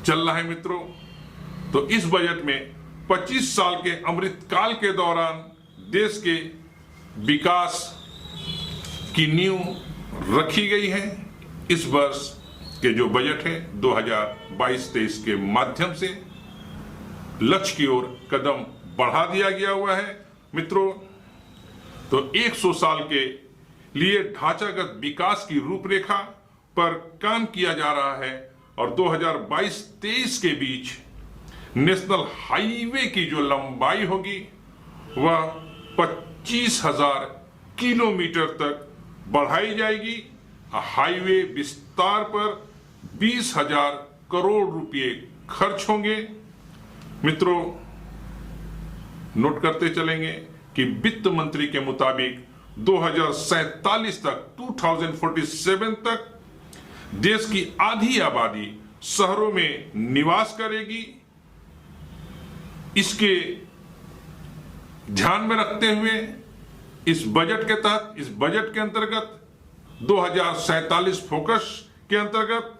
चल रहा है मित्रों। तो इस बजट में 25 साल के अमृत काल के दौरान देश के विकास की नींव रखी गई है। इस वर्ष के जो बजट है 2022-23 के माध्यम से लक्ष्य की ओर कदम बढ़ा दिया गया हुआ है मित्रों। तो 100 साल के लिए ढांचागत विकास की रूपरेखा पर काम किया जा रहा है और 2022-23 के बीच नेशनल हाईवे की जो लंबाई होगी वह 25,000 किलोमीटर तक बढ़ाई जाएगी। हाईवे विस्तार पर 20,000 करोड़ रुपए खर्च होंगे। मित्रों, नोट करते चलेंगे कि वित्त मंत्री के मुताबिक 2047 तक 2047 तक देश की आधी आबादी शहरों में निवास करेगी। इसके ध्यान में रखते हुए इस बजट के तहत, इस बजट के अंतर्गत 2047 फोकस के अंतर्गत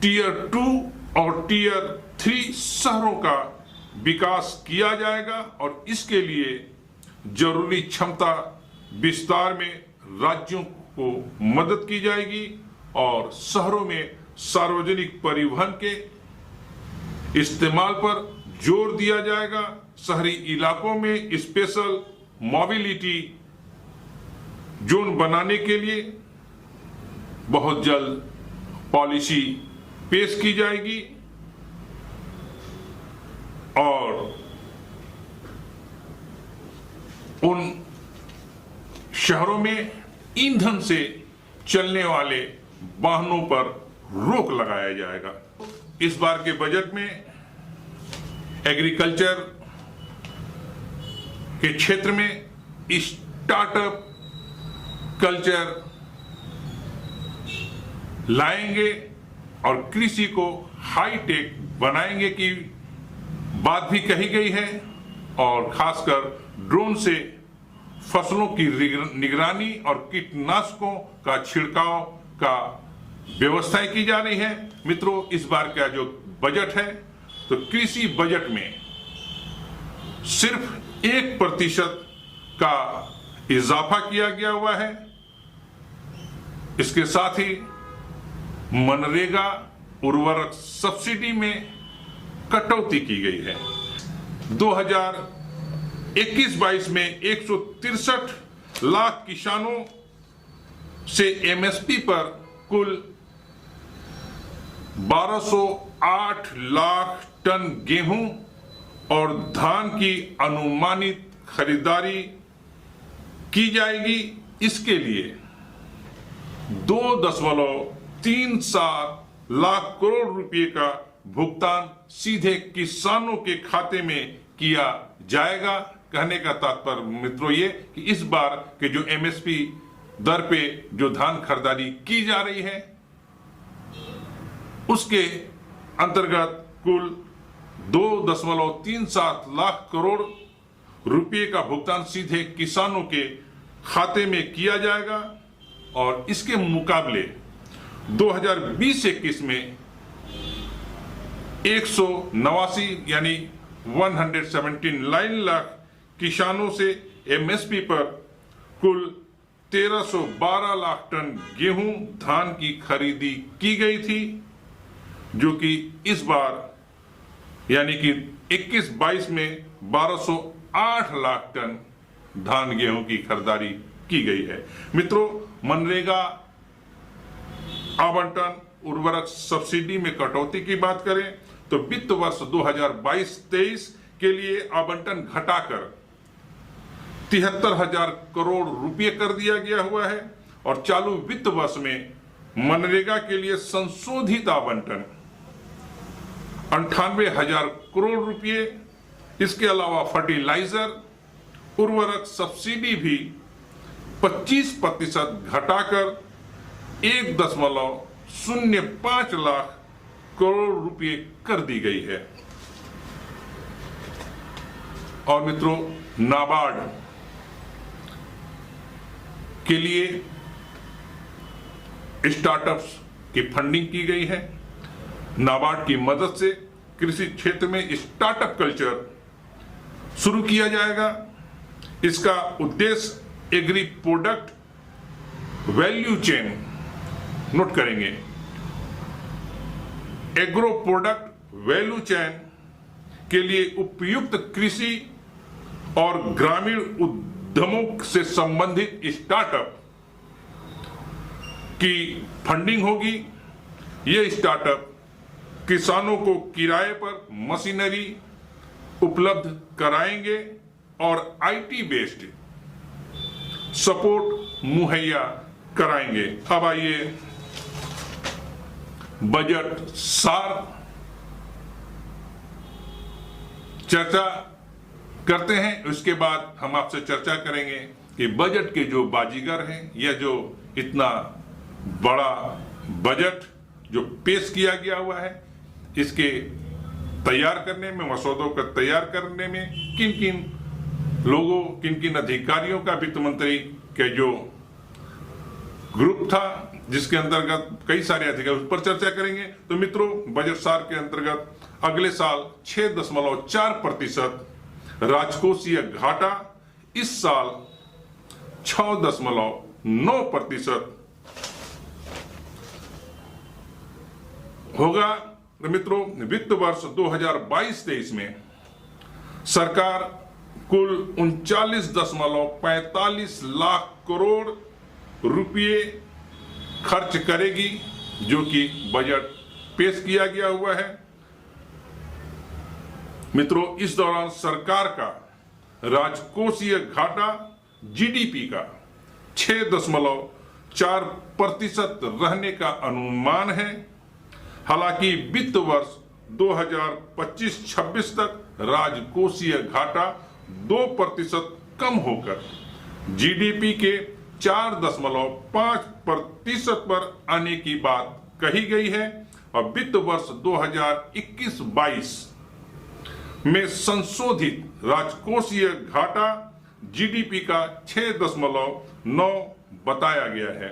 टीयर 2 और टीयर 3 शहरों का विकास किया जाएगा और इसके लिए जरूरी क्षमता विस्तार में राज्यों को मदद की जाएगी और शहरों में सार्वजनिक परिवहन के इस्तेमाल पर जोर दिया जाएगा। शहरी इलाकों में स्पेशल मोबिलिटी जोन बनाने के लिए बहुत जल्द पॉलिसी पेश की जाएगी और उन शहरों में ईंधन से चलने वाले वाहनों पर रोक लगाया जाएगा। इस बार के बजट में एग्रीकल्चर के क्षेत्र में स्टार्टअप कल्चर लाएंगे और कृषि को हाईटेक बनाएंगे की बात भी कही गई है और खासकर ड्रोन से फसलों की निगरानी और कीटनाशकों का छिड़काव का व्यवस्थाएं की जा रही है। मित्रों, इस बार का जो बजट है तो कृषि बजट में सिर्फ 1% का इजाफा किया गया हुआ है। इसके साथ ही मनरेगा उर्वरक सब्सिडी में कटौती की गई है। 2021-22 में 163 लाख किसानों से एमएसपी पर कुल 1208 लाख टन गेहूं और धान की अनुमानित खरीदारी की जाएगी। इसके लिए 2.37 लाख करोड़ रुपए का भुगतान सीधे किसानों के खाते में किया जाएगा। कहने का तात्पर्य मित्रों ये कि इस बार के जो एमएसपी दर पे जो धान खरीदारी की जा रही है उसके अंतर्गत कुल 2.37 लाख करोड़ रुपए का भुगतान सीधे किसानों के खाते में किया जाएगा और इसके मुकाबले 2020-21 में 189 यानी 179 लाख किसानों से एमएसपी पर कुल 1312 लाख टन गेहूं धान की खरीदी की गई थी, जो कि इस बार यानी कि 21-22 में 1208 लाख टन धान गेहूं की खरीदारी की गई है। मित्रों, मनरेगा आवंटन उर्वरक सब्सिडी में कटौती की बात करें तो वित्त वर्ष 2022-23 के लिए आवंटन घटाकर 73,000 करोड़ रुपए कर दिया गया हुआ है और चालू वित्त वर्ष में मनरेगा के लिए संशोधित आवंटन 98,000 करोड़ रुपए। इसके अलावा फर्टिलाइजर उर्वरक सब्सिडी भी 25% घटाकर 0.05 लाख करोड़ रुपए कर दी गई है। और मित्रों, नाबार्ड के लिए स्टार्टअप्स की फंडिंग की गई है। नाबार्ड की मदद से कृषि क्षेत्र में स्टार्टअप कल्चर शुरू किया जाएगा। इसका उद्देश्य agree product value chain, note करेंगे, एग्रो प्रोडक्ट वैल्यू चेन के लिए उपयुक्त कृषि और ग्रामीण उद्यमों से संबंधित स्टार्टअप की फंडिंग होगी। ये स्टार्टअप किसानों को किराए पर मशीनरी उपलब्ध कराएंगे और आईटी बेस्ड सपोर्ट मुहैया कराएंगे। अब आइए बजट सार चर्चा करते हैं। उसके बाद हम आपसे चर्चा करेंगे कि बजट के जो बाजीगर हैं, यह जो इतना बड़ा बजट जो पेश किया गया हुआ है, इसके तैयार करने में, मसौदों का तैयार करने में किन किन लोगों, किन किन अधिकारियों का वित्त मंत्री के जो ग्रुप था, जिसके अंतर्गत कई सारे अधिकारी, उस पर चर्चा करेंगे। तो मित्रों, बजट सार के अंतर्गत अगले साल 6.4% राजकोषीय घाटा, इस साल 6.9% होगा। तो मित्रों, वित्त वर्ष 2022-23 में सरकार कुल 39.45 लाख करोड़ रुपये खर्च करेगी, जो कि बजट पेश किया गया हुआ है। मित्रों, इस दौरान सरकार का राजकोषीय घाटा जीडीपी का 6.4% रहने का अनुमान है। हालांकि वित्त वर्ष 2025-26 तक राजकोषीय घाटा 2% कम होकर जीडीपी के 4.5% पर आने की बात कही गई है। और वित्त वर्ष 2021-22 में संशोधित राजकोषीय घाटा जीडीपी का 6.9 बताया गया है।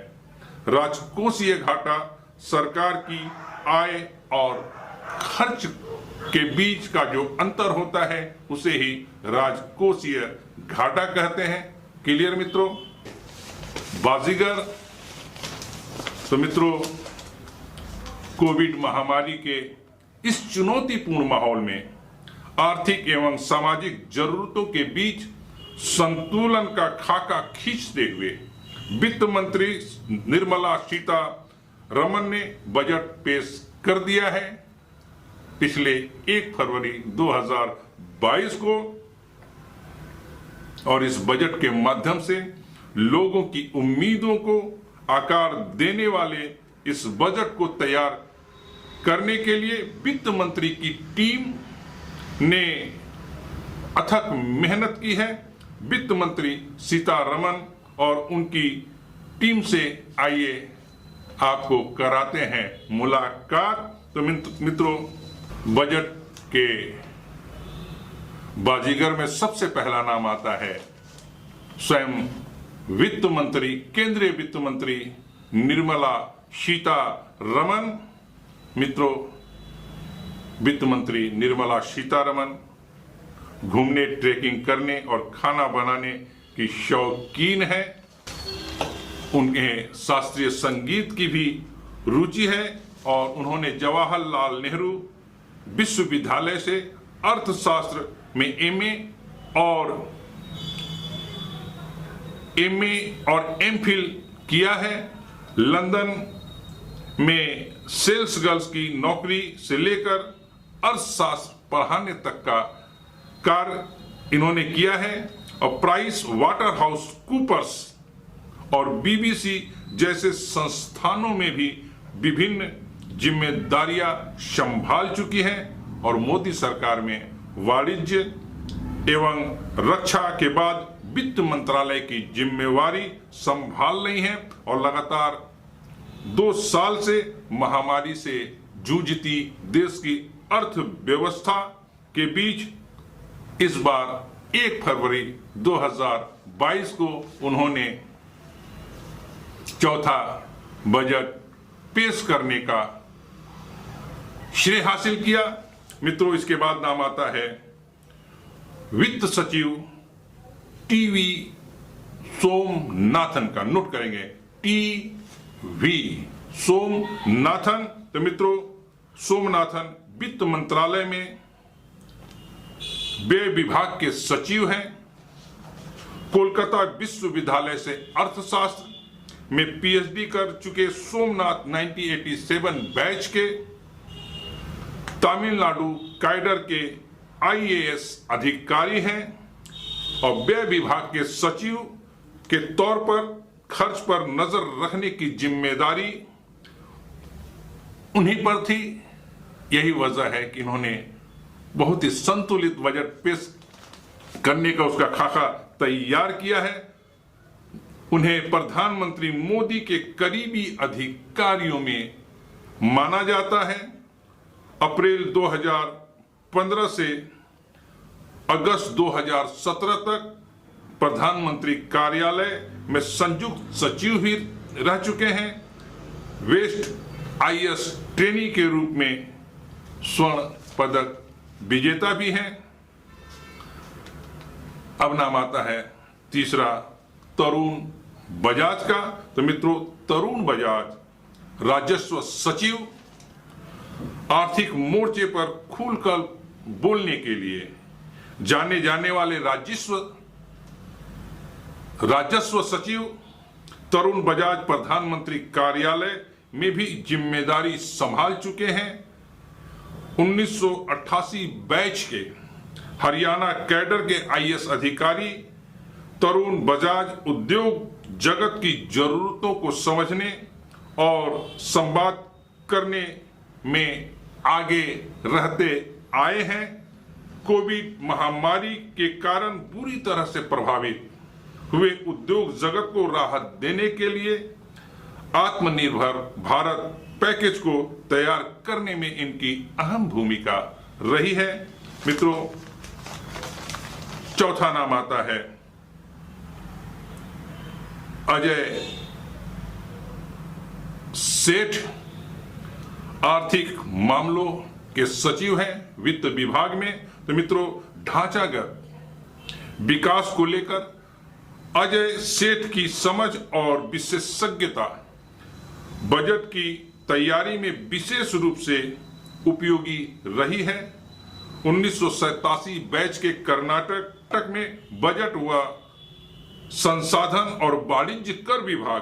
राजकोषीय घाटा सरकार की आय और खर्च के बीच का जो अंतर होता है, उसे ही राजकोषीय घाटा कहते हैं। क्लियर मित्रों? बाजीगर, तो मित्रों, कोविड महामारी के इस चुनौतीपूर्ण माहौल में आर्थिक एवं सामाजिक जरूरतों के बीच संतुलन का खाका खींचते हुए वित्त मंत्री निर्मला सीतारमण ने बजट पेश कर दिया है। पिछले 1 फरवरी 2022 को, और इस बजट के माध्यम से लोगों की उम्मीदों को आकार देने वाले इस बजट को तैयार करने के लिए वित्त मंत्री की टीम ने अथक मेहनत की है। वित्त मंत्री सीतारमण और उनकी टीम से आइए आपको कराते हैं मुलाकात। तो मित्रों, बजट के बाजीगर में सबसे पहला नाम आता है स्वयं वित्त मंत्री, केंद्रीय वित्त मंत्री निर्मला सीतारमण। मित्रों, वित्त मंत्री निर्मला सीतारमण घूमने, ट्रेकिंग करने और खाना बनाने की शौकीन है। उन्हें शास्त्रीय संगीत की भी रुचि है और उन्होंने जवाहरलाल नेहरू विश्वविद्यालय से अर्थशास्त्र में एमए और एमफिल किया है। लंदन में सेल्स गर्ल्स की नौकरी से लेकर अर्थशास्त्र पढ़ाने तक का कार्य इन्होंने किया है और प्राइस वाटर हाउस कूपर्स और बीबीसी जैसे संस्थानों में भी विभिन्न जिम्मेदारियां संभाल चुकी हैं और मोदी सरकार में वाणिज्य एवं रक्षा के बाद वित्त मंत्रालय की जिम्मेवारी संभाल रही हैं और लगातार 2 साल से महामारी से जूझती देश की अर्थव्यवस्था के बीच इस बार 1 फरवरी 2022 को उन्होंने चौथा बजट पेश करने का श्रेय हासिल किया। मित्रों, इसके बाद नाम आता है वित्त सचिव टीवी सोमनाथन का। नोट करेंगे, टीवी सोमनाथन। तो मित्रों, सोमनाथन वित्त मंत्रालय में व्यय विभाग के सचिव हैं। कोलकाता विश्वविद्यालय से अर्थशास्त्र में पीएचडी कर चुके सोमनाथ 1987 बैच के तमिलनाडु कैडर के आईएएस अधिकारी हैं और व्यय विभाग के सचिव के तौर पर खर्च पर नजर रखने की जिम्मेदारी उन्हीं पर थी। यही वजह है कि इन्होंने बहुत ही संतुलित बजट पेश करने का उसका खाका तैयार किया है। उन्हें प्रधानमंत्री मोदी के करीबी अधिकारियों में माना जाता है। अप्रैल 2015 से अगस्त 2017 तक प्रधानमंत्री कार्यालय में संयुक्त सचिव भी रह चुके हैं। वेस्ट आईएएस ट्रेनी के रूप में स्वर्ण पदक विजेता भी हैं। अब नाम आता है तीसरा तरुण बजाज का। तो मित्रों, तरुण बजाज राजस्व सचिव आर्थिक मोर्चे पर खुलकर बोलने के लिए जाने जाने वाले राजस्व सचिव तरुण बजाज प्रधानमंत्री कार्यालय में भी जिम्मेदारी संभाल चुके हैं। 1988 बैच के हरियाणा कैडर के आईएएस अधिकारी तरुण बजाज उद्योग जगत की जरूरतों को समझने और संवाद करने में आगे रहते आए हैं। कोविड महामारी के कारण बुरी तरह से प्रभावित हुए उद्योग जगत को राहत देने के लिए आत्मनिर्भर भारत पैकेज को तैयार करने में इनकी अहम भूमिका रही है। मित्रों, चौथा नाम आता है अजय सेठ, आर्थिक मामलों के सचिव हैं वित्त विभाग में। तो मित्रों, ढांचागत विकास को लेकर अजय सेठ की समझ और विशेषज्ञता बजट की तैयारी में विशेष रूप से उपयोगी रही है। 1987 बैच के कर्नाटक में बजट व संसाधन और वाणिज्य कर विभाग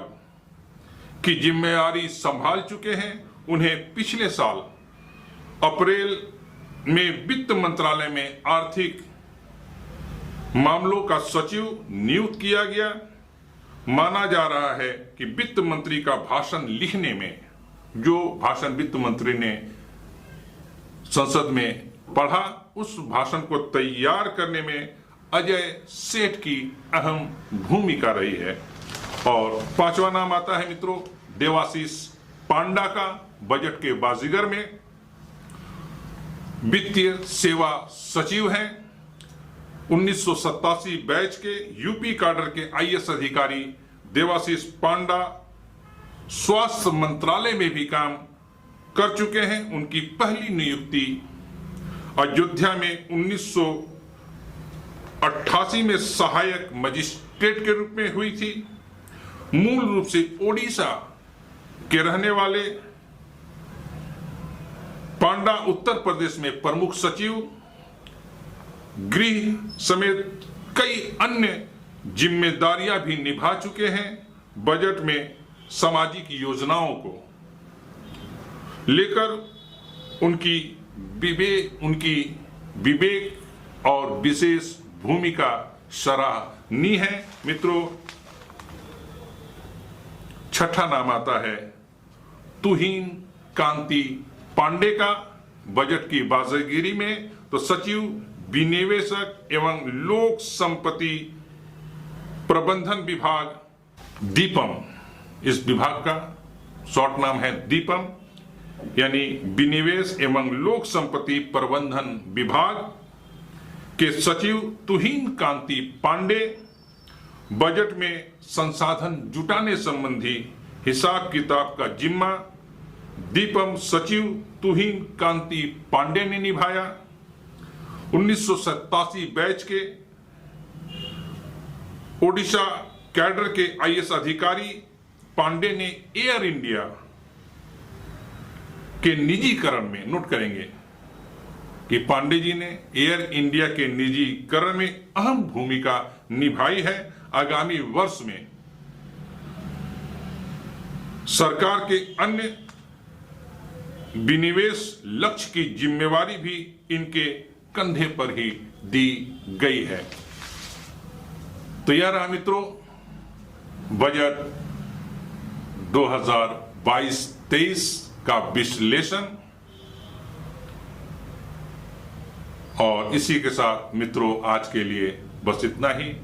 की जिम्मेदारी संभाल चुके हैं। उन्हें पिछले साल अप्रैल में वित्त मंत्रालय में आर्थिक मामलों का सचिव नियुक्त किया गया। माना जा रहा है कि वित्त मंत्री का भाषण लिखने में, जो भाषण वित्त मंत्री ने संसद में पढ़ा, उस भाषण को तैयार करने में अजय सेठ की अहम भूमिका रही है। और पांचवा नाम आता है मित्रों देवाशीष पांडा का। बजट के बाजीगर में वित्तीय सेवा सचिव हैं। 1987 बैच के यूपी कैडर के आईएएस अधिकारी देवाशीष पांडा स्वास्थ्य मंत्रालय में भी काम कर चुके हैं। उनकी पहली नियुक्ति अयोध्या में 1988 में सहायक मजिस्ट्रेट के रूप में हुई थी। मूल रूप से ओडिशा के रहने वाले पांडा उत्तर प्रदेश में प्रमुख सचिव, गृह समेत कई अन्य जिम्मेदारियां भी निभा चुके हैं। बजट में सामाजिक योजनाओं को लेकर उनकी विवेक और विशेष भूमिका सराहनीय है। मित्रों, छठा नाम आता है तुहिन कांति पांडे का। बजट की बाजीगिरी में तो सचिव विनिवेशक एवं लोक संपत्ति प्रबंधन विभाग दीपम, इस विभाग का शॉर्ट नाम है दीपम, यानी विनिवेश एवं लोक संपत्ति प्रबंधन विभाग के सचिव तुहिन कांति पांडे बजट में संसाधन जुटाने संबंधी हिसाब किताब का जिम्मा दीपम सचिव तुहिन कांति पांडे ने निभाया। 1987 बैच के ओडिशा कैडर के आईएएस अधिकारी पांडे ने एयर इंडिया के निजीकरण में, नोट करेंगे कि पांडे जी ने एयर इंडिया के निजीकरण में अहम भूमिका निभाई है। आगामी वर्ष में सरकार के अन्य विनिवेश लक्ष्य की जिम्मेवारी भी इनके कंधे पर ही दी गई है। तो यह रहा मित्रों बजट 2022-23 का विश्लेषण, और इसी के साथ मित्रों आज के लिए बस इतना ही।